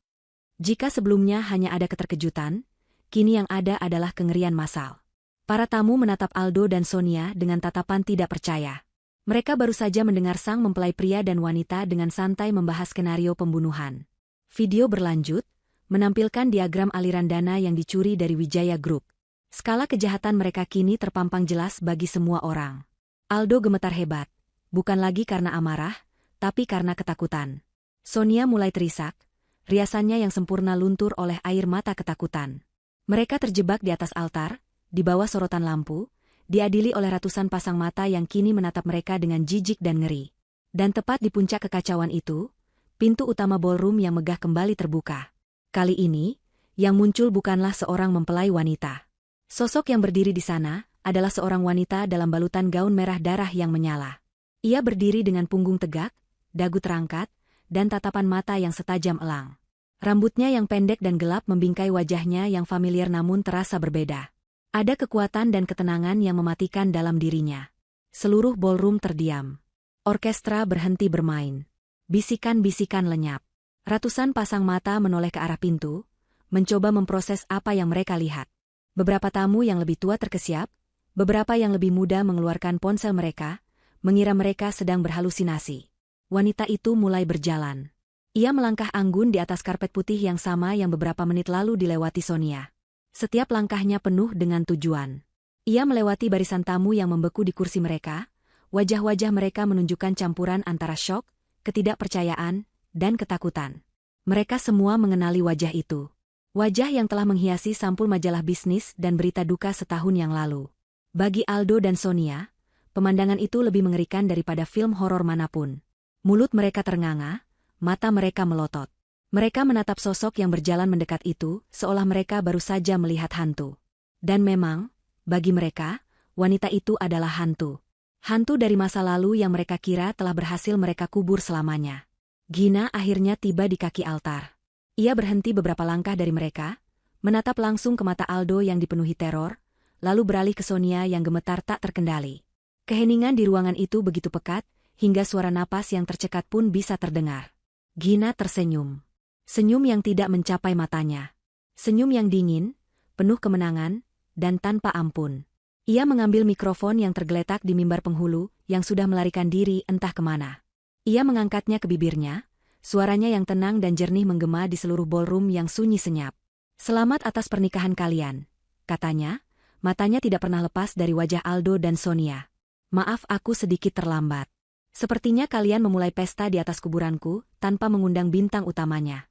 Jika sebelumnya hanya ada keterkejutan, kini yang ada adalah kengerian massal. Para tamu menatap Aldo dan Sonia dengan tatapan tidak percaya. Mereka baru saja mendengar sang mempelai pria dan wanita dengan santai membahas skenario pembunuhan. Video berlanjut, menampilkan diagram aliran dana yang dicuri dari Wijaya Group. Skala kejahatan mereka kini terpampang jelas bagi semua orang. Aldo gemetar hebat. Bukan lagi karena amarah, tapi karena ketakutan. Sonia mulai terisak, riasannya yang sempurna luntur oleh air mata ketakutan. Mereka terjebak di atas altar, di bawah sorotan lampu, diadili oleh ratusan pasang mata yang kini menatap mereka dengan jijik dan ngeri. Dan tepat di puncak kekacauan itu, pintu utama ballroom yang megah kembali terbuka. Kali ini, yang muncul bukanlah seorang mempelai wanita. Sosok yang berdiri di sana adalah seorang wanita dalam balutan gaun merah darah yang menyala. Ia berdiri dengan punggung tegak, dagu terangkat, dan tatapan mata yang setajam elang. Rambutnya yang pendek dan gelap membingkai wajahnya yang familiar namun terasa berbeda. Ada kekuatan dan ketenangan yang mematikan dalam dirinya. Seluruh ballroom terdiam. Orkestra berhenti bermain. Bisikan-bisikan lenyap. Ratusan pasang mata menoleh ke arah pintu, mencoba memproses apa yang mereka lihat. Beberapa tamu yang lebih tua terkesiap, beberapa yang lebih muda mengeluarkan ponsel mereka, mengira mereka sedang berhalusinasi. Wanita itu mulai berjalan. Ia melangkah anggun di atas karpet putih yang sama yang beberapa menit lalu dilewati Sonia. Setiap langkahnya penuh dengan tujuan. Ia melewati barisan tamu yang membeku di kursi mereka, wajah-wajah mereka menunjukkan campuran antara syok, ketidakpercayaan, dan ketakutan. Mereka semua mengenali wajah itu. Wajah yang telah menghiasi sampul majalah bisnis dan berita duka setahun yang lalu. Bagi Aldo dan Sonia, pemandangan itu lebih mengerikan daripada film horor manapun. Mulut mereka ternganga, mata mereka melotot. Mereka menatap sosok yang berjalan mendekat itu, seolah mereka baru saja melihat hantu. Dan memang, bagi mereka, wanita itu adalah hantu. Hantu dari masa lalu yang mereka kira telah berhasil mereka kubur selamanya. Gina akhirnya tiba di kaki altar. Ia berhenti beberapa langkah dari mereka, menatap langsung ke mata Aldo yang dipenuhi teror, lalu beralih ke Sonia yang gemetar tak terkendali. Keheningan di ruangan itu begitu pekat, hingga suara napas yang tercekat pun bisa terdengar. Gina tersenyum. Senyum yang tidak mencapai matanya. Senyum yang dingin, penuh kemenangan, dan tanpa ampun. Ia mengambil mikrofon yang tergeletak di mimbar penghulu, yang sudah melarikan diri entah kemana. Ia mengangkatnya ke bibirnya, suaranya yang tenang dan jernih menggema di seluruh ballroom yang sunyi senyap. "Selamat atas pernikahan kalian," katanya, matanya tidak pernah lepas dari wajah Aldo dan Sonia. "Maaf aku sedikit terlambat. Sepertinya kalian memulai pesta di atas kuburanku, tanpa mengundang bintang utamanya."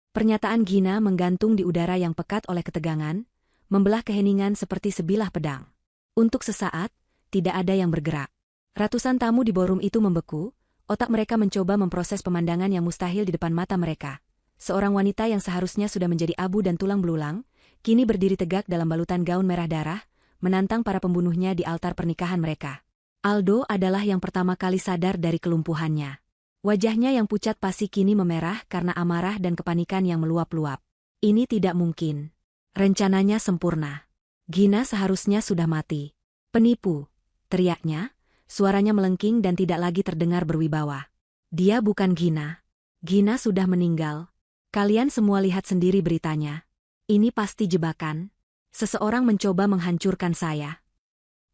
Pernyataan Gina menggantung di udara yang pekat oleh ketegangan, membelah keheningan seperti sebilah pedang. Untuk sesaat, tidak ada yang bergerak. Ratusan tamu di ballroom itu membeku, otak mereka mencoba memproses pemandangan yang mustahil di depan mata mereka. Seorang wanita yang seharusnya sudah menjadi abu dan tulang belulang, kini berdiri tegak dalam balutan gaun merah darah, menantang para pembunuhnya di altar pernikahan mereka. Aldo adalah yang pertama kali sadar dari kelumpuhannya. Wajahnya yang pucat pasi kini memerah karena amarah dan kepanikan yang meluap-luap. Ini tidak mungkin. Rencananya sempurna. Gina seharusnya sudah mati. "Penipu," teriaknya, suaranya melengking dan tidak lagi terdengar berwibawa. "Dia bukan Gina. Gina sudah meninggal. Kalian semua lihat sendiri beritanya. Ini pasti jebakan. Seseorang mencoba menghancurkan saya."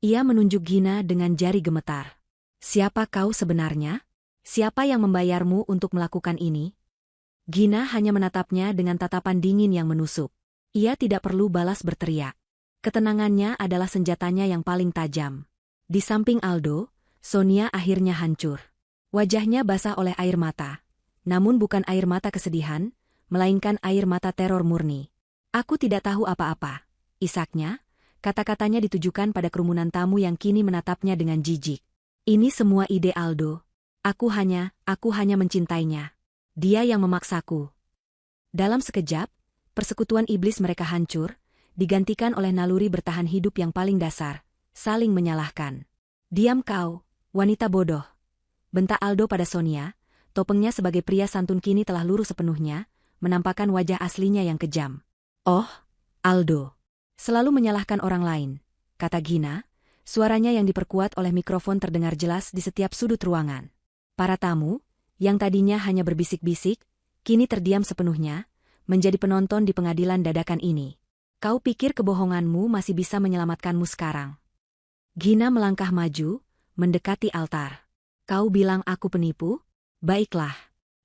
Ia menunjuk Gina dengan jari gemetar. "Siapa kau sebenarnya? Siapa yang membayarmu untuk melakukan ini?" Gina hanya menatapnya dengan tatapan dingin yang menusuk. Ia tidak perlu balas berteriak. Ketenangannya adalah senjatanya yang paling tajam. Di samping Aldo, Sonia akhirnya hancur. Wajahnya basah oleh air mata. Namun bukan air mata kesedihan, melainkan air mata teror murni. "Aku tidak tahu apa-apa," isaknya, kata-katanya ditujukan pada kerumunan tamu yang kini menatapnya dengan jijik. "Ini semua ide Aldo. Aku hanya mencintainya. Dia yang memaksaku." Dalam sekejap, persekutuan iblis mereka hancur, digantikan oleh naluri bertahan hidup yang paling dasar, saling menyalahkan. "Diam kau, wanita bodoh," bentak Aldo pada Sonia, topengnya sebagai pria santun kini telah luruh sepenuhnya, menampakkan wajah aslinya yang kejam. "Oh, Aldo. Selalu menyalahkan orang lain," kata Gina, suaranya yang diperkuat oleh mikrofon terdengar jelas di setiap sudut ruangan. Para tamu, yang tadinya hanya berbisik-bisik, kini terdiam sepenuhnya, menjadi penonton di pengadilan dadakan ini. "Kau pikir kebohonganmu masih bisa menyelamatkanmu sekarang?" Gina melangkah maju, mendekati altar. "Kau bilang aku penipu? Baiklah.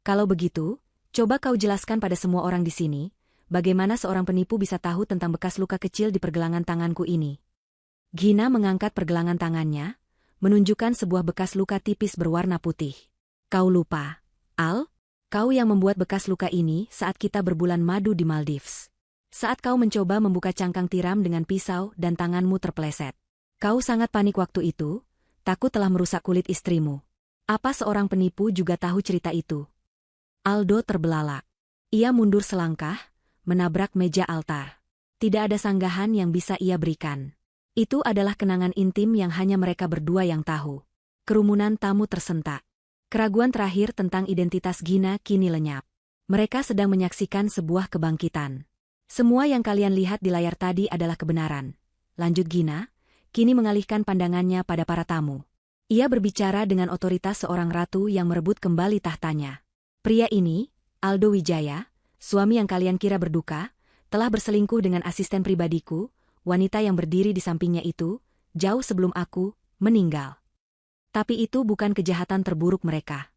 Kalau begitu, coba kau jelaskan pada semua orang di sini, bagaimana seorang penipu bisa tahu tentang bekas luka kecil di pergelangan tanganku ini." Gina mengangkat pergelangan tangannya, menunjukkan sebuah bekas luka tipis berwarna putih. Kau lupa, Al? Kau yang membuat bekas luka ini saat kita berbulan madu di Maldives. Saat kau mencoba membuka cangkang tiram dengan pisau dan tanganmu terpeleset. Kau sangat panik waktu itu, takut telah merusak kulit istrimu. Apa seorang penipu juga tahu cerita itu? Aldo terbelalak. Ia mundur selangkah, menabrak meja altar. Tidak ada sanggahan yang bisa ia berikan. Itu adalah kenangan intim yang hanya mereka berdua yang tahu. Kerumunan tamu tersentak. Keraguan terakhir tentang identitas Gina kini lenyap. Mereka sedang menyaksikan sebuah kebangkitan. Semua yang kalian lihat di layar tadi adalah kebenaran. Lanjut Gina, kini mengalihkan pandangannya pada para tamu. Ia berbicara dengan otoritas seorang ratu yang merebut kembali tahtanya. Pria ini, Aldo Wijaya, suami yang kalian kira berduka, telah berselingkuh dengan asisten pribadiku, wanita yang berdiri di sampingnya itu, jauh sebelum aku meninggal. Tapi itu bukan kejahatan terburuk mereka.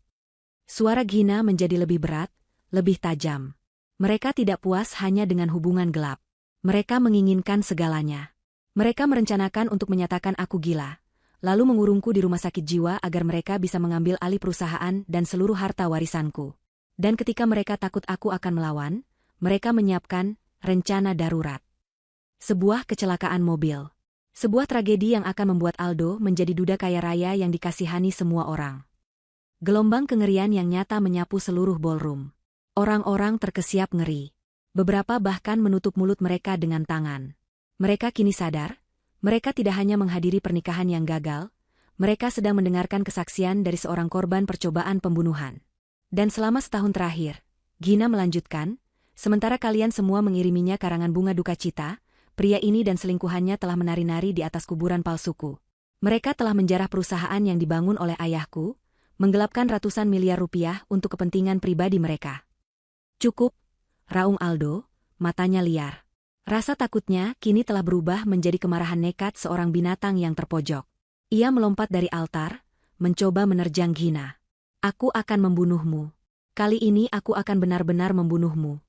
Suara Gina menjadi lebih berat, lebih tajam. Mereka tidak puas hanya dengan hubungan gelap. Mereka menginginkan segalanya. Mereka merencanakan untuk menyatakan aku gila, lalu mengurungku di rumah sakit jiwa agar mereka bisa mengambil alih perusahaan dan seluruh harta warisanku. Dan ketika mereka takut aku akan melawan, mereka menyiapkan rencana darurat. Sebuah kecelakaan mobil. Sebuah tragedi yang akan membuat Aldo menjadi duda kaya raya yang dikasihani semua orang. Gelombang kengerian yang nyata menyapu seluruh ballroom. Orang-orang terkesiap ngeri. Beberapa bahkan menutup mulut mereka dengan tangan. Mereka kini sadar, mereka tidak hanya menghadiri pernikahan yang gagal, mereka sedang mendengarkan kesaksian dari seorang korban percobaan pembunuhan. Dan selama setahun terakhir, Gina melanjutkan, sementara kalian semua mengiriminya karangan bunga duka cita, pria ini dan selingkuhannya telah menari-nari di atas kuburan palsuku. Mereka telah menjarah perusahaan yang dibangun oleh ayahku, menggelapkan ratusan miliar rupiah untuk kepentingan pribadi mereka. Cukup, raung Aldo, matanya liar. Rasa takutnya kini telah berubah menjadi kemarahan nekat seorang binatang yang terpojok. Ia melompat dari altar, mencoba menerjang Gina. Aku akan membunuhmu. Kali ini aku akan benar-benar membunuhmu.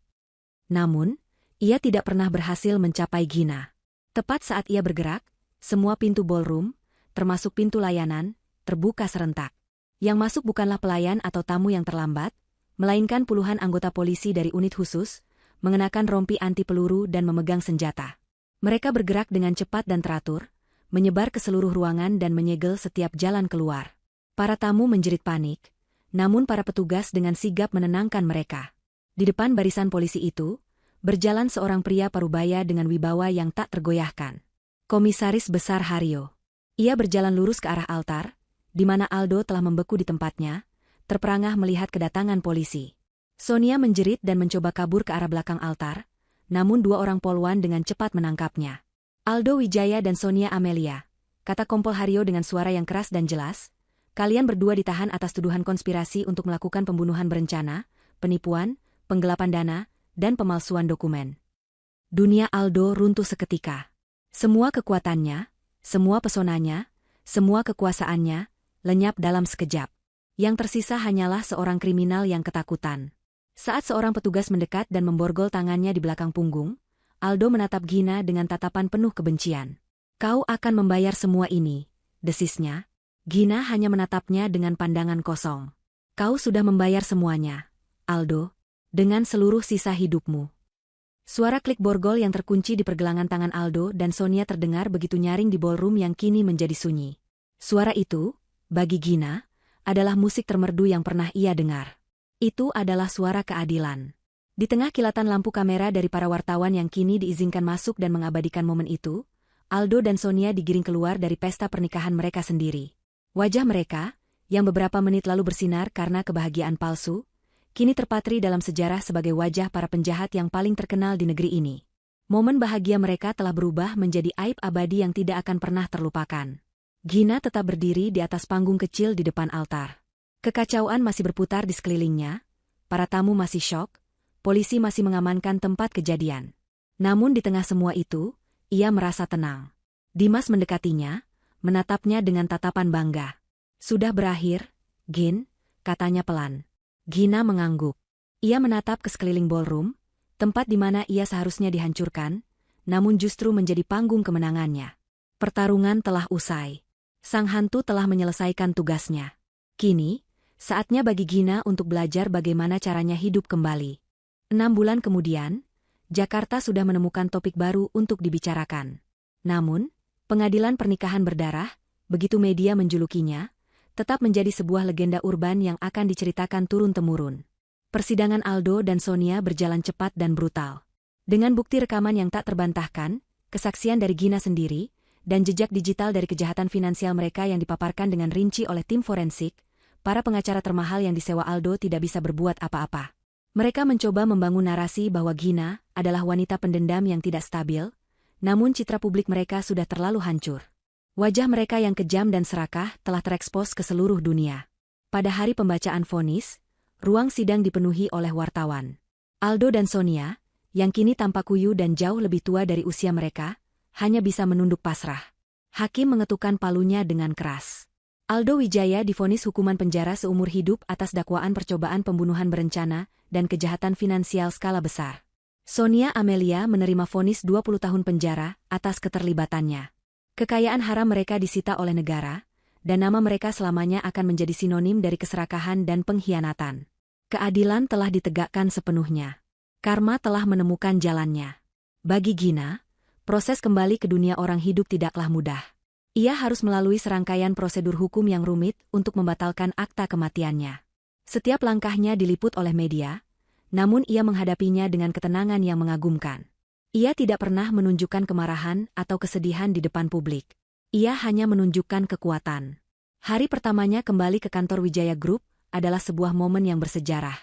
Namun, ia tidak pernah berhasil mencapai Gina. Tepat saat ia bergerak, semua pintu ballroom, termasuk pintu layanan, terbuka serentak. Yang masuk bukanlah pelayan atau tamu yang terlambat, melainkan puluhan anggota polisi dari unit khusus, mengenakan rompi anti peluru dan memegang senjata. Mereka bergerak dengan cepat dan teratur, menyebar ke seluruh ruangan dan menyegel setiap jalan keluar. Para tamu menjerit panik, namun para petugas dengan sigap menenangkan mereka. Di depan barisan polisi itu, berjalan seorang pria parubaya dengan wibawa yang tak tergoyahkan. Komisaris Besar Haryo. Ia berjalan lurus ke arah altar, di mana Aldo telah membeku di tempatnya, terperangah melihat kedatangan polisi. Sonia menjerit dan mencoba kabur ke arah belakang altar, namun dua orang polwan dengan cepat menangkapnya. Aldo Wijaya dan Sonia Amelia, kata Kompol Haryo dengan suara yang keras dan jelas, kalian berdua ditahan atas tuduhan konspirasi untuk melakukan pembunuhan berencana, penipuan, penggelapan dana, dan pemalsuan dokumen. Dunia Aldo runtuh seketika. Semua kekuatannya, semua pesonanya, semua kekuasaannya, lenyap dalam sekejap. Yang tersisa hanyalah seorang kriminal yang ketakutan. Saat seorang petugas mendekat dan memborgol tangannya di belakang punggung, Aldo menatap Gina dengan tatapan penuh kebencian. Kau akan membayar semua ini, desisnya. Gina hanya menatapnya dengan pandangan kosong. Kau sudah membayar semuanya, Aldo, dengan seluruh sisa hidupmu. Suara klik borgol yang terkunci di pergelangan tangan Aldo dan Sonia terdengar begitu nyaring di ballroom yang kini menjadi sunyi. Suara itu, bagi Gina, adalah musik termerdu yang pernah ia dengar. Itu adalah suara keadilan. Di tengah kilatan lampu kamera dari para wartawan yang kini diizinkan masuk dan mengabadikan momen itu, Aldo dan Sonia digiring keluar dari pesta pernikahan mereka sendiri. Wajah mereka, yang beberapa menit lalu bersinar karena kebahagiaan palsu, kini terpatri dalam sejarah sebagai wajah para penjahat yang paling terkenal di negeri ini. Momen bahagia mereka telah berubah menjadi aib abadi yang tidak akan pernah terlupakan. Gina tetap berdiri di atas panggung kecil di depan altar. Kekacauan masih berputar di sekelilingnya, para tamu masih syok, polisi masih mengamankan tempat kejadian. Namun di tengah semua itu, ia merasa tenang. Dimas mendekatinya, menatapnya dengan tatapan bangga. Sudah berakhir, Gin, katanya pelan. Gina mengangguk. Ia menatap ke sekeliling ballroom, tempat di mana ia seharusnya dihancurkan, namun justru menjadi panggung kemenangannya. Pertarungan telah usai. Sang hantu telah menyelesaikan tugasnya. Kini, saatnya bagi Gina untuk belajar bagaimana caranya hidup kembali. 6 bulan kemudian, Jakarta sudah menemukan topik baru untuk dibicarakan. Namun, pengadilan pernikahan berdarah, begitu media menjulukinya, tetap menjadi sebuah legenda urban yang akan diceritakan turun-temurun. Persidangan Aldo dan Sonia berjalan cepat dan brutal. Dengan bukti rekaman yang tak terbantahkan, kesaksian dari Gina sendiri, dan jejak digital dari kejahatan finansial mereka yang dipaparkan dengan rinci oleh tim forensik, para pengacara termahal yang disewa Aldo tidak bisa berbuat apa-apa. Mereka mencoba membangun narasi bahwa Gina adalah wanita pendendam yang tidak stabil, namun citra publik mereka sudah terlalu hancur. Wajah mereka yang kejam dan serakah telah terekspos ke seluruh dunia. Pada hari pembacaan vonis, ruang sidang dipenuhi oleh wartawan. Aldo dan Sonia, yang kini tampak kuyu dan jauh lebih tua dari usia mereka, hanya bisa menunduk pasrah. Hakim mengetukkan palunya dengan keras. Aldo Wijaya divonis hukuman penjara seumur hidup atas dakwaan percobaan pembunuhan berencana dan kejahatan finansial skala besar. Sonia Amelia menerima vonis 20 tahun penjara atas keterlibatannya. Kekayaan haram mereka disita oleh negara, dan nama mereka selamanya akan menjadi sinonim dari keserakahan dan pengkhianatan. Keadilan telah ditegakkan sepenuhnya. Karma telah menemukan jalannya. Bagi Gina, proses kembali ke dunia orang hidup tidaklah mudah. Ia harus melalui serangkaian prosedur hukum yang rumit untuk membatalkan akta kematiannya. Setiap langkahnya diliput oleh media, namun ia menghadapinya dengan ketenangan yang mengagumkan. Ia tidak pernah menunjukkan kemarahan atau kesedihan di depan publik. Ia hanya menunjukkan kekuatan. Hari pertamanya kembali ke kantor Wijaya Group adalah sebuah momen yang bersejarah.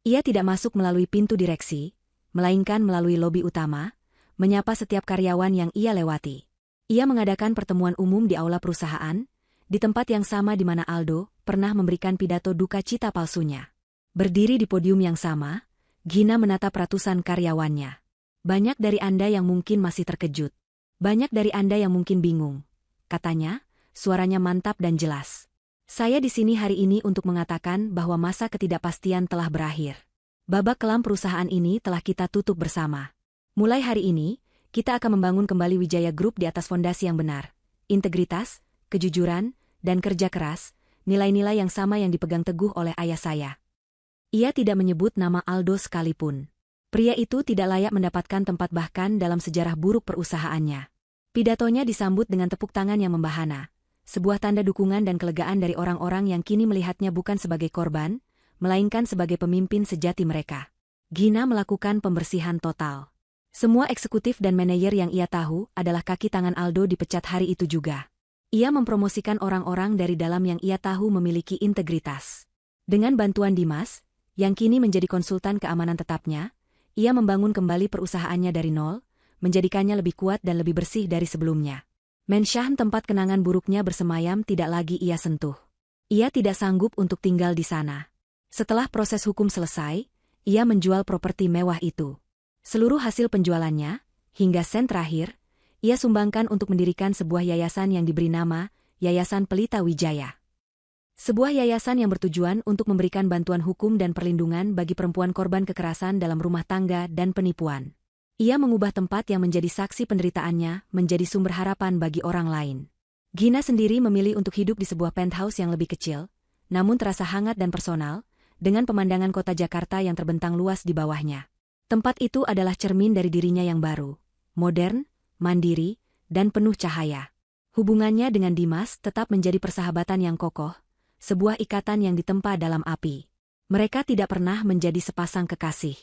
Ia tidak masuk melalui pintu direksi, melainkan melalui lobi utama, menyapa setiap karyawan yang ia lewati. Ia mengadakan pertemuan umum di aula perusahaan, di tempat yang sama di mana Aldo pernah memberikan pidato duka cita palsunya. Berdiri di podium yang sama, Gina menatap ratusan karyawannya. Banyak dari Anda yang mungkin masih terkejut. Banyak dari Anda yang mungkin bingung. Katanya, suaranya mantap dan jelas. Saya di sini hari ini untuk mengatakan bahwa masa ketidakpastian telah berakhir. Babak kelam perusahaan ini telah kita tutup bersama. Mulai hari ini, kita akan membangun kembali Wijaya Group di atas fondasi yang benar. Integritas, kejujuran, dan kerja keras, nilai-nilai yang sama yang dipegang teguh oleh ayah saya. Ia tidak menyebut nama Aldo sekalipun. Pria itu tidak layak mendapatkan tempat bahkan dalam sejarah buruk perusahaannya. Pidatonya disambut dengan tepuk tangan yang membahana. Sebuah tanda dukungan dan kelegaan dari orang-orang yang kini melihatnya bukan sebagai korban, melainkan sebagai pemimpin sejati mereka. Gina melakukan pembersihan total. Semua eksekutif dan manajer yang ia tahu adalah kaki tangan Aldo dipecat hari itu juga. Ia mempromosikan orang-orang dari dalam yang ia tahu memiliki integritas. Dengan bantuan Dimas, yang kini menjadi konsultan keamanan tetapnya, ia membangun kembali perusahaannya dari nol, menjadikannya lebih kuat dan lebih bersih dari sebelumnya. Menshan tempat kenangan buruknya bersemayam tidak lagi ia sentuh. Ia tidak sanggup untuk tinggal di sana. Setelah proses hukum selesai, ia menjual properti mewah itu. Seluruh hasil penjualannya, hingga sen terakhir, ia sumbangkan untuk mendirikan sebuah yayasan yang diberi nama Yayasan Pelita Wijaya. Sebuah yayasan yang bertujuan untuk memberikan bantuan hukum dan perlindungan bagi perempuan korban kekerasan dalam rumah tangga dan penipuan. Ia mengubah tempat yang menjadi saksi penderitaannya menjadi sumber harapan bagi orang lain. Gina sendiri memilih untuk hidup di sebuah penthouse yang lebih kecil, namun terasa hangat dan personal, dengan pemandangan kota Jakarta yang terbentang luas di bawahnya. Tempat itu adalah cermin dari dirinya yang baru, modern, mandiri, dan penuh cahaya. Hubungannya dengan Dimas tetap menjadi persahabatan yang kokoh, sebuah ikatan yang ditempa dalam api. Mereka tidak pernah menjadi sepasang kekasih.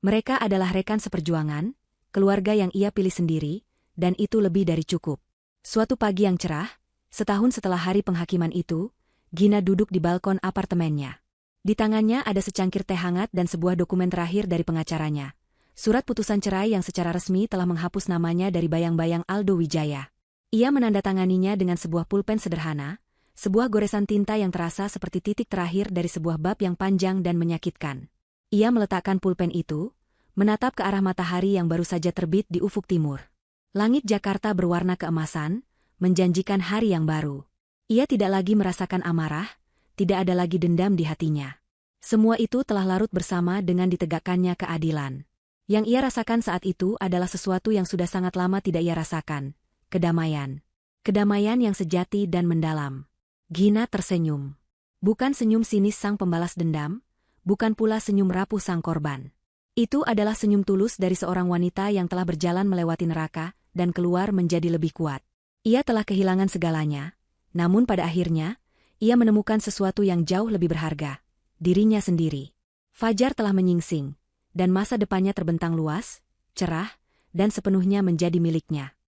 Mereka adalah rekan seperjuangan, keluarga yang ia pilih sendiri, dan itu lebih dari cukup. Suatu pagi yang cerah, setahun setelah hari penghakiman itu, Gina duduk di balkon apartemennya. Di tangannya ada secangkir teh hangat dan sebuah dokumen terakhir dari pengacaranya. Surat putusan cerai yang secara resmi telah menghapus namanya dari bayang-bayang Aldo Wijaya. Ia menandatanganinya dengan sebuah pulpen sederhana, sebuah goresan tinta yang terasa seperti titik terakhir dari sebuah bab yang panjang dan menyakitkan. Ia meletakkan pulpen itu, menatap ke arah matahari yang baru saja terbit di ufuk timur. Langit Jakarta berwarna keemasan, menjanjikan hari yang baru. Ia tidak lagi merasakan amarah, tidak ada lagi dendam di hatinya. Semua itu telah larut bersama dengan ditegakkannya keadilan. Yang ia rasakan saat itu adalah sesuatu yang sudah sangat lama tidak ia rasakan, kedamaian. Kedamaian yang sejati dan mendalam. Gina tersenyum. Bukan senyum sinis sang pembalas dendam, bukan pula senyum rapuh sang korban. Itu adalah senyum tulus dari seorang wanita yang telah berjalan melewati neraka dan keluar menjadi lebih kuat. Ia telah kehilangan segalanya, namun pada akhirnya, ia menemukan sesuatu yang jauh lebih berharga, dirinya sendiri. Fajar telah menyingsing, dan masa depannya terbentang luas, cerah, dan sepenuhnya menjadi miliknya.